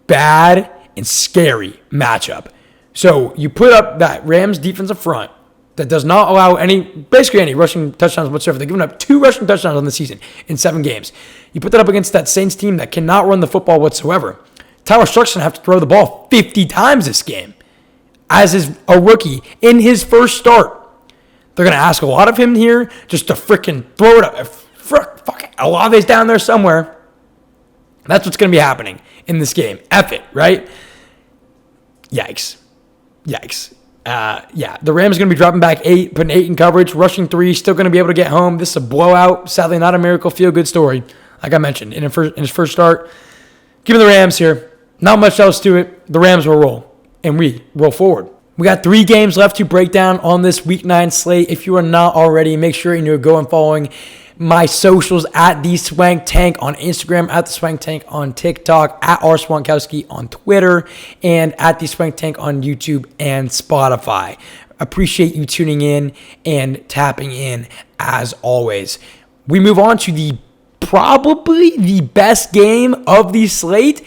bad and scary matchup. So you put up that Rams defensive front that does not allow basically any rushing touchdowns whatsoever. They've given up 2 rushing touchdowns on the season in 7 games. You put that up against that Saints team that cannot run the football whatsoever. Tyler Shuck's going to have to throw the ball 50 times this game as a rookie in his first start. They're going to ask a lot of him here just to freaking throw it up. Fuck it. Olave's down there somewhere. That's what's going to be happening in this game. F it, right? Yikes. Yikes. The Rams are going to be dropping back 8, putting 8 in coverage, rushing 3, still going to be able to get home. This is a blowout. Sadly, not a miracle feel-good story, like I mentioned in his first start. Give me the Rams here. Not much else to it. The Rams will roll, and we roll forward. We got 3 games left to break down on this Week 9 slate. If you are not already, make sure you go and following my socials at the Swank Tank on Instagram, at the Swank Tank on TikTok, at rswankowski on Twitter, and at the Swank Tank on YouTube and Spotify. Appreciate you tuning in and tapping in as always. We move on to probably the best game of the slate,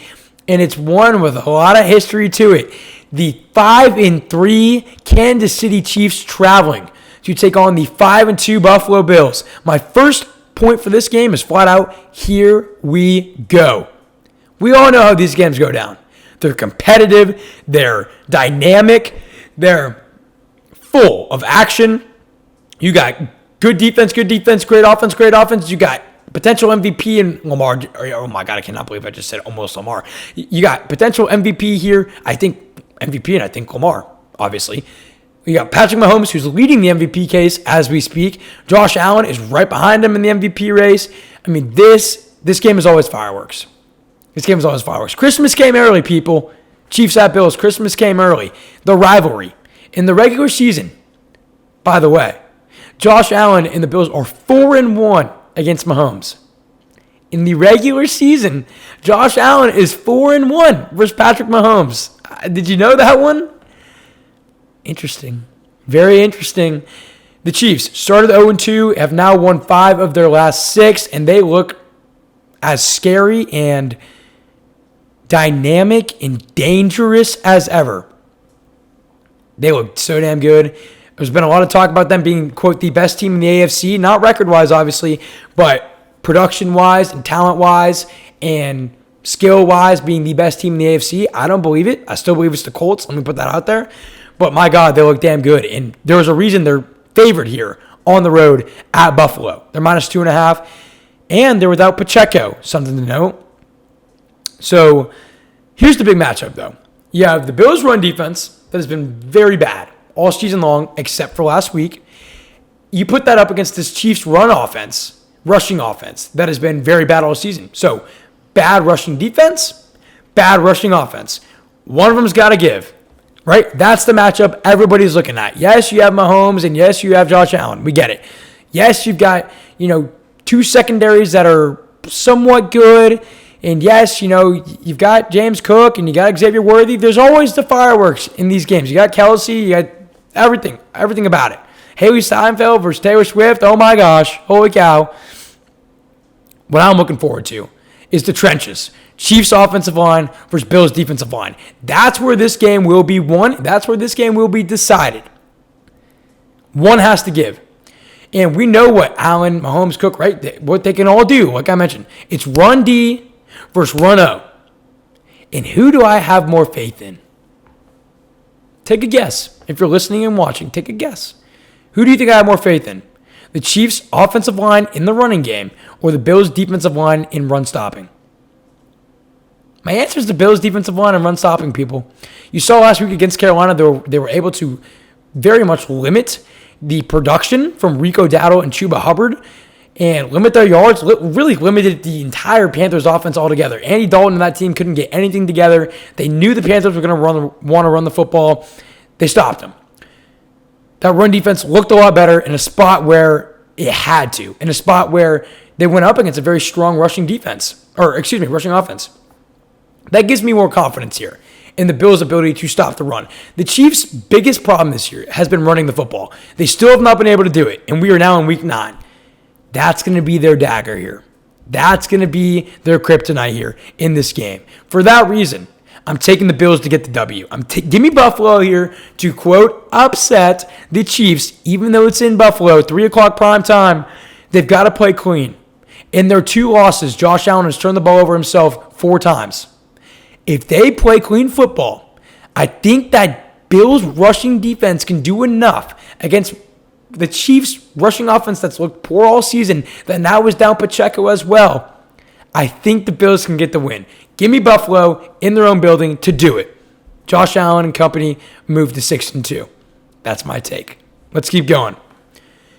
and it's one with a lot of history to it. The 5-3 Kansas City Chiefs traveling to take on the 5-2 Buffalo Bills. My first point for this game is flat out, here we go. We all know how these games go down. They're competitive, they're dynamic, they're full of action. You got good defense, great offense. You got potential MVP in Lamar. Oh my God, I cannot believe I just said almost Lamar. You got potential MVP here. I think MVP and I think Lamar, obviously. You got Patrick Mahomes, who's leading the MVP case as we speak. Josh Allen is right behind him in the MVP race. I mean, this game is always fireworks. Christmas came early, people. Chiefs at Bills, Christmas came early. The rivalry. In the regular season, by the way, Josh Allen and the Bills are 4-1 against Mahomes. In the regular season, Josh Allen is 4-1 versus Patrick Mahomes. Did you know that one? Interesting. Very interesting. The Chiefs started 0-2, have now won 5 of their last 6, and they look as scary and dynamic and dangerous as ever. They look so damn good. There's been a lot of talk about them being, quote, the best team in the AFC, not record-wise, obviously, but production-wise and talent-wise and skill-wise being the best team in the AFC. I don't believe it. I still believe it's the Colts. Let me put that out there. But my God, they look damn good. And there was a reason they're favored here on the road at Buffalo. They're minus 2.5. And they're without Pacheco, something to note. So here's the big matchup, though. You have the Bills' run defense that has been very bad all season long, except for last week. You put that up against this Chiefs' rushing offense, that has been very bad all season. So bad rushing defense, bad rushing offense. One of them's got to give. Right? That's the matchup everybody's looking at. Yes, you have Mahomes, and yes, you have Josh Allen. We get it. Yes, you've got, 2 secondaries that are somewhat good. And yes, you've got James Cook and you got Xavier Worthy. There's always the fireworks in these games. You got Kelsey, you got everything about it. Haley Steinfeld versus Taylor Swift. Oh my gosh. Holy cow. What I'm looking forward to is the trenches. Chiefs offensive line versus Bills defensive line. That's where this game will be won. That's where this game will be decided. One has to give. And we know what Allen, Mahomes, Cook, right? What they can all do, like I mentioned. It's run D versus run O. And who do I have more faith in? Take a guess. If you're listening and watching, take a guess. Who do you think I have more faith in? The Chiefs offensive line in the running game or the Bills defensive line in run stopping? My answer is the Bills defensive line and run stopping, people. You saw last week against Carolina, they were able to very much limit the production from Rico Dowdle and Chuba Hubbard and limit their yards, really limited the entire Panthers offense altogether. Andy Dalton and that team couldn't get anything together. They knew the Panthers were going to want to run the football. They stopped them. That run defense looked a lot better in a spot where it had to, in a spot where they went up against a very strong rushing offense. That gives me more confidence here in the Bills' ability to stop the run. The Chiefs' biggest problem this year has been running the football. They still have not been able to do it, and we are now in Week 9. That's going to be their dagger here. That's going to be their kryptonite here in this game. For that reason, I'm taking the Bills to get the W. Give me Buffalo here to, quote, upset the Chiefs, even though it's in Buffalo, 3 o'clock prime time. They've got to play clean. In their 2 losses, Josh Allen has turned the ball over himself 4 times. If they play clean football, I think that Bills' rushing defense can do enough against the Chiefs' rushing offense that's looked poor all season that now is down Pacheco as well. I think the Bills can get the win. Give me Buffalo in their own building to do it. Josh Allen and company move to 6-2. That's my take. Let's keep going.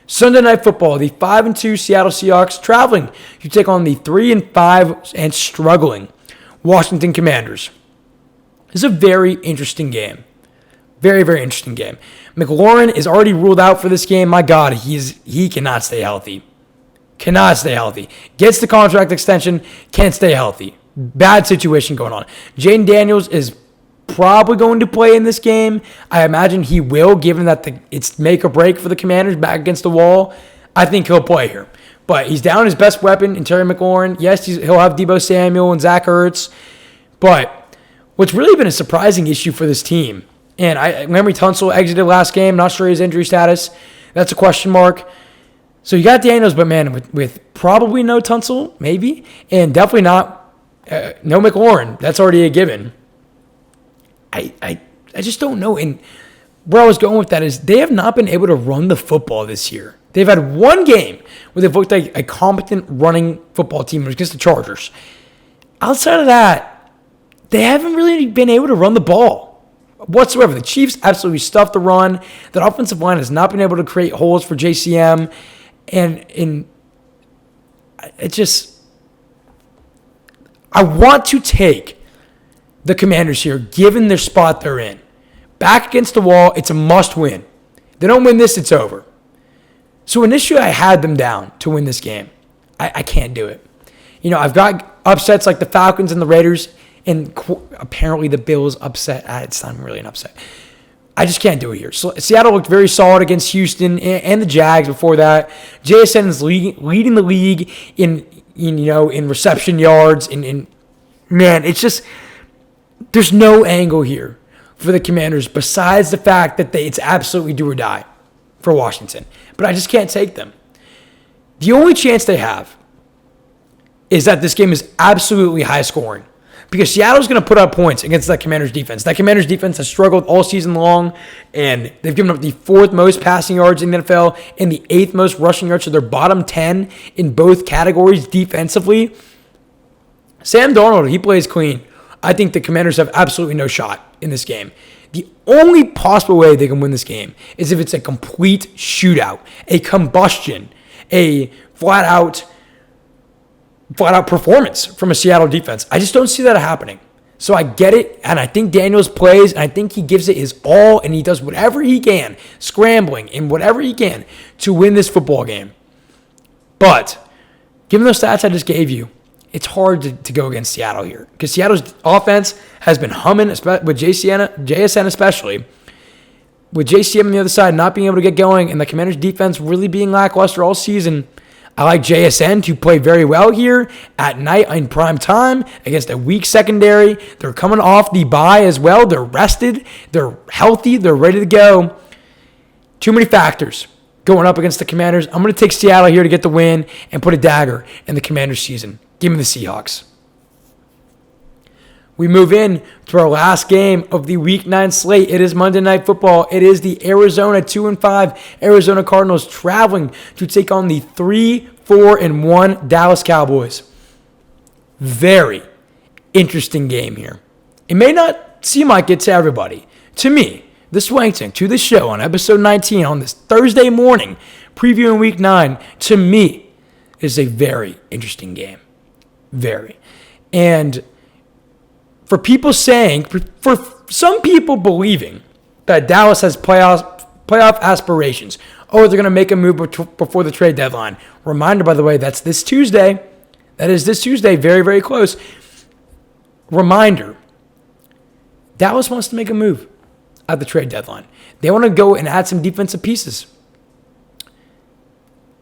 Sunday Night Football, the 5-2 Seattle Seahawks traveling to take on the 3-5 and struggling Washington Commanders. This is a very interesting game. Very, very interesting game. McLaurin is already ruled out for this game. My God, he cannot stay healthy. Cannot stay healthy. Gets the contract extension, can't stay healthy. Bad situation going on. Jaden Daniels is probably going to play in this game. I imagine he will, given that it's make or break for the Commanders back against the wall. I think he'll play here. But he's down his best weapon in Terry McLaurin. Yes, he'll have Deebo Samuel and Zach Ertz. But what's really been a surprising issue for this team, and Laremy Tunsil exited last game. Not sure his injury status. That's a question mark. So you got Daniels, but man, with probably no Tunsil, maybe, and definitely not no McLaurin. That's already a given. I just don't know. And where I was going with that is they have not been able to run the football this year. They've had one game where they've looked like a competent running football team against the Chargers. Outside of that, they haven't really been able to run the ball whatsoever. The Chiefs absolutely stuffed the run. That offensive line has not been able to create holes for JCM. And it just, I want to take the Commanders here, given their spot they're in. Back against the wall, it's a must win. They don't win this, it's over. So initially I had them down to win this game. I can't do it. You know, I've got upsets like the Falcons and the Raiders, and apparently the Bills upset. It's not really an upset. I just can't do it here. So Seattle looked very solid against Houston and the Jags before that. JSN is leading the league in reception yards. Man, it's just, there's no angle here for the Commanders besides the fact that it's absolutely do or die for Washington. But I just can't take them. The only chance they have is that this game is absolutely high scoring. Because Seattle's going to put up points against that Commanders defense. That Commanders defense has struggled all season long, and they've given up the 4th most passing yards in the NFL and the 8th most rushing yards. So they're bottom 10 in both categories defensively. Sam Darnold, he plays clean. I think the Commanders have absolutely no shot in this game. The only possible way they can win this game is if it's a complete shootout, a combustion, a flat-out performance from a Seattle defense. I just don't see that happening. So I get it, and I think Daniels plays, and I think he gives it his all, and he does whatever he can, scrambling and whatever he can to win this football game. But given those stats I just gave you, it's hard to go against Seattle here because Seattle's offense has been humming with JSN especially. With JCM on the other side not being able to get going and the Commanders' defense really being lackluster all season, I like JSN to play very well here at night in prime time against a weak secondary. They're coming off the bye as well. They're rested. They're healthy. They're ready to go. Too many factors going up against the Commanders. I'm going to take Seattle here to get the win and put a dagger in the Commanders' season. Give me the Seahawks. We move in to our last game of the Week 9 slate. It is Monday Night Football. It is the Arizona 2-5 Arizona Cardinals traveling to take on the 3-4-1 Dallas Cowboys. Very interesting game here. It may not seem like it to everybody. To me, the Swank Tank, to the show on episode 19 on this Thursday morning, previewing Week 9, to me, is a very interesting game. Very. And for people saying, for some people believing that Dallas has playoff aspirations, they're going to make a move before the trade deadline. Reminder, by the way, that's this Tuesday. That is this Tuesday, very, very close. Reminder, Dallas wants to make a move at the trade deadline. They want to go and add some defensive pieces.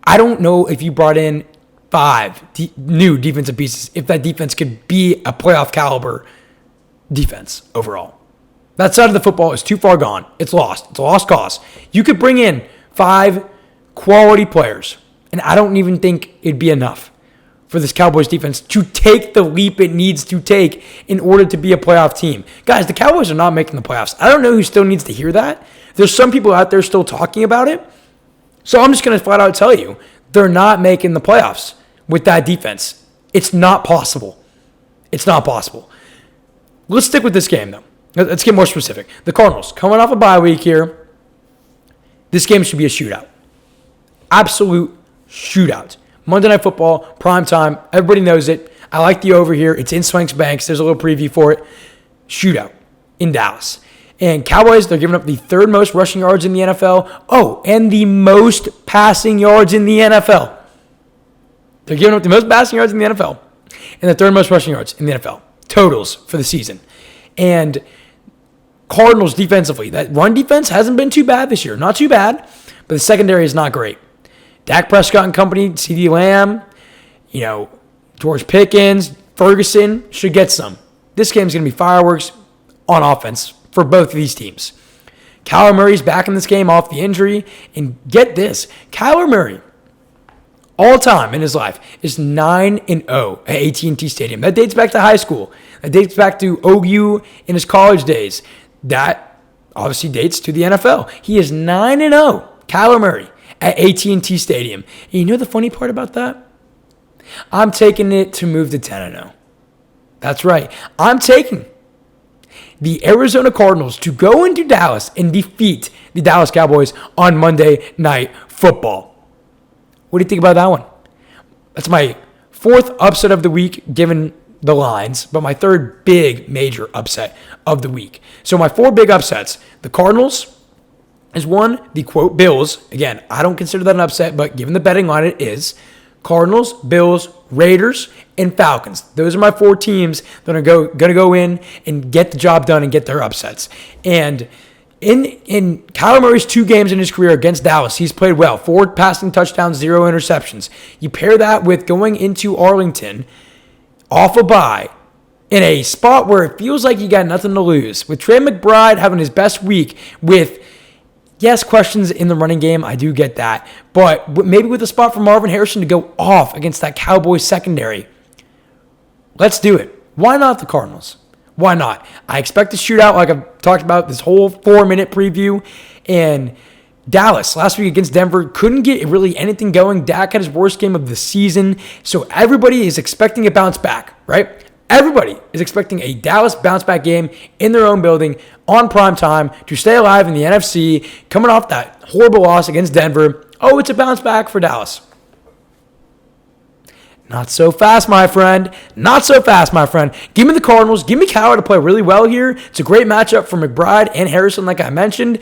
I don't know if you brought in 5 new defensive pieces, if that defense could be a playoff caliber defense overall. That side of the football is too far gone. It's lost. It's a lost cause. You could bring in 5 quality players, and I don't even think it'd be enough for this Cowboys defense to take the leap it needs to take in order to be a playoff team. Guys, the Cowboys are not making the playoffs. I don't know who still needs to hear that. There's some people out there still talking about it. So I'm just going to flat out tell you, they're not making the playoffs with that defense. It's not possible. It's not possible. Let's stick with this game, though. Let's get more specific. The Cardinals, coming off a bye week here, this game should be a shootout. Absolute shootout. Monday Night Football, prime time. Everybody knows it. I like the over here. It's in Swank Tank. There's a little preview for it. Shootout in Dallas. And Cowboys, they're giving up the third most rushing yards in the NFL. Oh, and the most passing yards in the NFL. They're giving up the most passing yards in the NFL. And the third most rushing yards in the NFL. Totals for the season. And Cardinals defensively, that run defense hasn't been too bad this year. Not too bad, but the secondary is not great. Dak Prescott and company, CeeDee Lamb, George Pickens, Ferguson should get some. This game's going to be fireworks on offense for both of these teams. Kyler Murray's back in this game off the injury. And get this, Kyler Murray, all time in his life, is 9-0 at AT&T Stadium. That dates back to high school. That dates back to OU in his college days. That obviously dates to the NFL. He is 9-0, Kyler Murray, at AT&T Stadium. And you know the funny part about that? I'm taking it to move to 10-0. That's right. I'm taking the Arizona Cardinals to go into Dallas and defeat the Dallas Cowboys on Monday Night Football. What do you think about that one? That's my fourth upset of the week, given the lines, but my third big major upset of the week. So my four big upsets, the Cardinals is one, the quote Bills. Again, I don't consider that an upset, but given the betting line, it is. Cardinals, Bills, Raiders, and Falcons. Those are my four teams that are going to go in and get the job done and get their upsets. And in Kyler Murray's 2 games in his career against Dallas, he's played well. 4 passing touchdowns, 0 interceptions. You pair that with going into Arlington off a bye in a spot where it feels like you got nothing to lose. With Trey McBride having his best week with, yes, questions in the running game. I do get that. But maybe with a spot for Marvin Harrison to go off against that Cowboys secondary. Let's do it. Why not the Cardinals? Why not? I expect a shootout like I've talked about this whole 4-minute preview. And Dallas last week against Denver couldn't get really anything going. Dak had his worst game of the season. So everybody is expecting a bounce back, right? Everybody is expecting a Dallas bounce back game in their own building on prime time to stay alive in the NFC, coming off that horrible loss against Denver. Oh, it's a bounce back for Dallas. Not so fast, my friend. Not so fast, my friend. Give me the Cardinals. Give me Kyler to play really well here. It's a great matchup for McBride and Harrison, like I mentioned.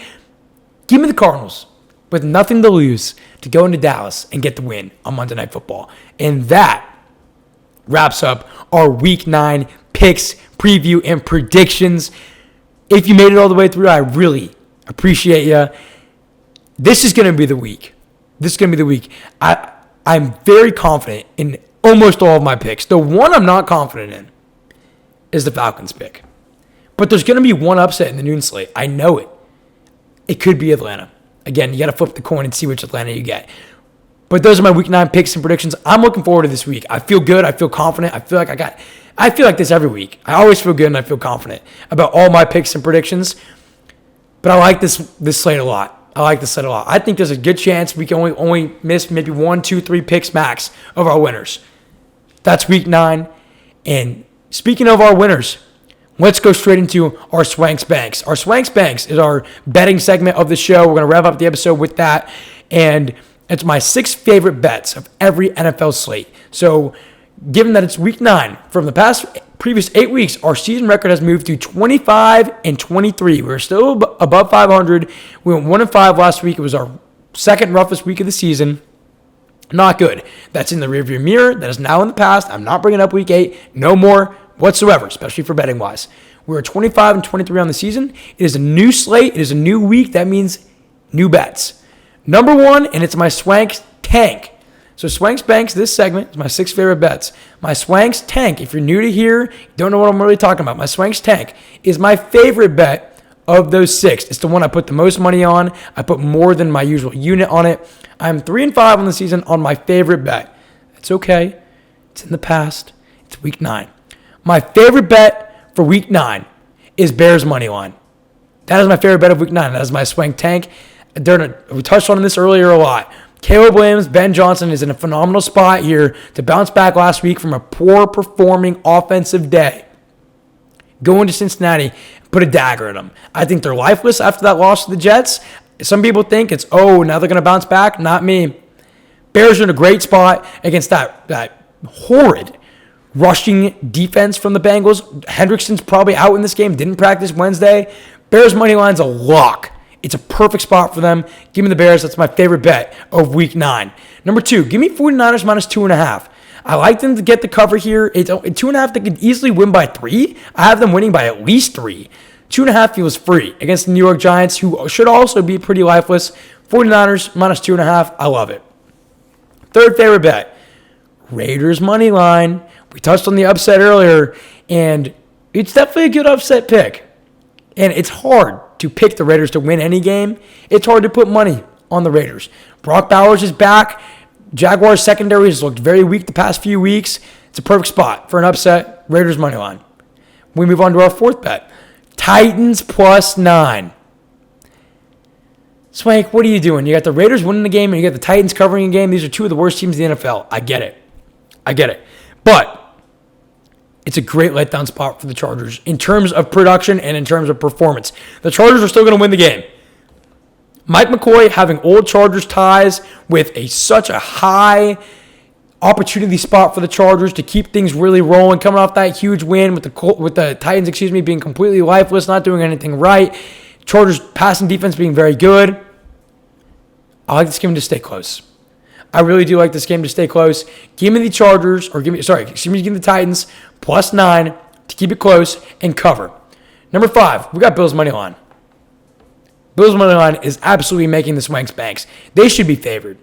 Give me the Cardinals with nothing to lose to go into Dallas and get the win on Monday Night Football. And that wraps up our Week 9 picks, preview, and predictions. If you made it all the way through, I really appreciate you. This is going to be the week. I'm very confident in almost all of my picks. The one I'm not confident in is the Falcons pick. But there's going to be one upset in the noon slate. I know it. It could be Atlanta. Again, you got to flip the coin and see which Atlanta you get. But those are my Week 9 picks and predictions. I'm looking forward to this week. I feel good. I feel confident. I feel like this every week. I always feel good and I feel confident about all my picks and predictions. But I like this slate a lot. I think there's a good chance we can only miss maybe 1, 2, 3 picks max of our winners. That's Week 9. And speaking of our winners, let's go straight into our Swank Banks. Our Swank Banks is our betting segment of the show. We're going to wrap up the episode with that. And it's my 6 favorite bets of every NFL slate. So given that it's Week 9, from the previous 8 weeks, our season record has moved to 25-23. We're still above 500. We went 1-5 last week. It was our second roughest week of the season. Not good. That's in the rearview mirror. That is now in the past. I'm not bringing up Week 8. No more whatsoever, especially for betting wise. We're 25-23 on the season. It is a new slate. It is a new week. That means new bets. Number 1, and it's my Swank Tank. So Swank Banks, this segment is my 6 favorite bets. My Swank Tank, if you're new to here, don't know what I'm really talking about. My Swank Tank is my favorite bet of those 6. It's the one I put the most money on. I put more than my usual unit on it. I'm 3-5 on the season on my favorite bet. It's okay. It's in the past. It's Week 9. My favorite bet for Week 9 is Bears money line. That is my favorite bet of Week 9. That is my Swank Tank. We touched on this earlier a lot. Caleb Williams, Ben Johnson is in a phenomenal spot here to bounce back last week from a poor performing offensive day. go into Cincinnati, put a dagger in them. I think they're lifeless after that loss to the Jets. Some people think it's, now they're going to bounce back. Not me. Bears are in a great spot against that horrid rushing defense from the Bengals. Hendrickson's probably out in this game. Didn't practice Wednesday. Bears money line's a lock. It's a perfect spot for them. Give me the Bears. That's my favorite bet of Week 9. Number 2, give me 49ers minus 2.5. I like them to get the cover here. It's 2.5. They could easily win by 3. I have them winning by at least 3. 2.5 feels free against the New York Giants, who should also be pretty lifeless. 49ers minus 2.5. I love it. Third favorite bet, Raiders money line. We touched on the upset earlier, and it's definitely a good upset pick. And it's hard to pick the Raiders to win any game. It's hard to put money on the Raiders. Brock Bowers is back. Jaguars secondary has looked very weak the past few weeks. It's a perfect spot for an upset. Raiders money line. We move on to our fourth bet. Titans plus 9. Swank, what are you doing? You got the Raiders winning the game and you got the Titans covering a game. These are two of the worst teams in the NFL. I get it. But it's a great letdown spot for the Chargers in terms of production and in terms of performance. The Chargers are still going to win the game. Mike McCoy having old Chargers ties with such a high opportunity spot for the Chargers to keep things really rolling, coming off that huge win with the Titans, being completely lifeless, not doing anything right. Chargers passing defense being very good. I like this game to stay close. I really do like this game to stay close. Give me the Chargers, give me the Titans plus 9 to keep it close and cover. Number 5, we got Bills money line. Bills money line is absolutely making the Swanks banks. They should be favored.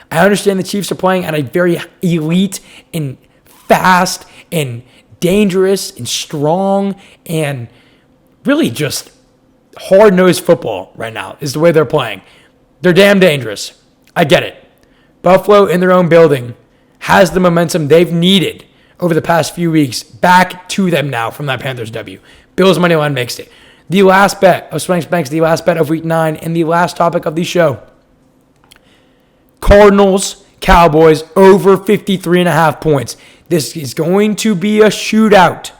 I understand the Chiefs are playing at a very elite and fast and dangerous and strong and really just hard-nosed football right now is the way they're playing. They're damn dangerous. I get it. Buffalo in their own building has the momentum they've needed over the past few weeks back to them now from that Panthers W. Bills money line makes it. The last bet of Swanks Banks, the last bet of Week 9, and the last topic of the show. Cardinals, Cowboys, over 53.5 points. This is going to be a shootout.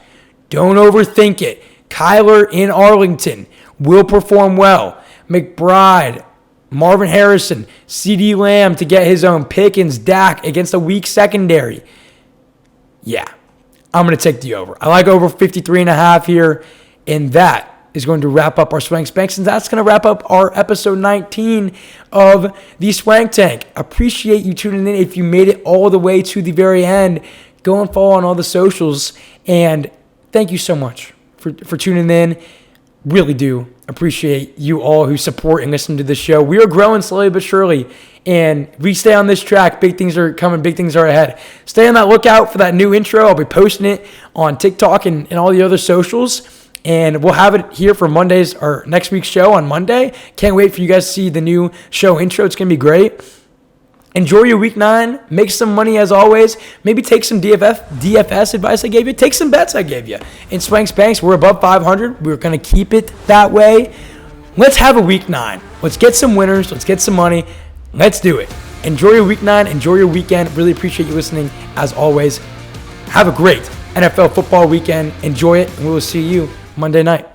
Don't overthink it. Kyler in Arlington will perform well. McBride, Marvin Harrison, CeeDee Lamb to get his own. Pickens, Dak against a weak secondary. Yeah, I'm going to take the over. I like over 53.5 here, and that is going to wrap up our Swank Spanks, and that's going to wrap up our episode 19 of the Swank Tank. Appreciate you tuning in. If you made it all the way to the very end, go and follow on all the socials, and thank you so much for tuning in. Really do appreciate you all who support and listen to the show. We are growing slowly but surely, and we stay on this track. Big things are coming. Big things are ahead. Stay on that lookout for that new intro. I'll be posting it on TikTok and all the other socials. And we'll have it here for Monday's or next week's show on Monday. Can't wait for you guys to see the new show intro. It's going to be great. Enjoy your Week 9. Make some money as always. Maybe take some DFS advice I gave you. Take some bets I gave you. In Swanks Banks, we're above 500. We're going to keep it that way. Let's have a Week 9. Let's get some winners. Let's get some money. Let's do it. Enjoy your Week 9. Enjoy your weekend. Really appreciate you listening as always. Have a great NFL football weekend. Enjoy it, and we will see you Monday night.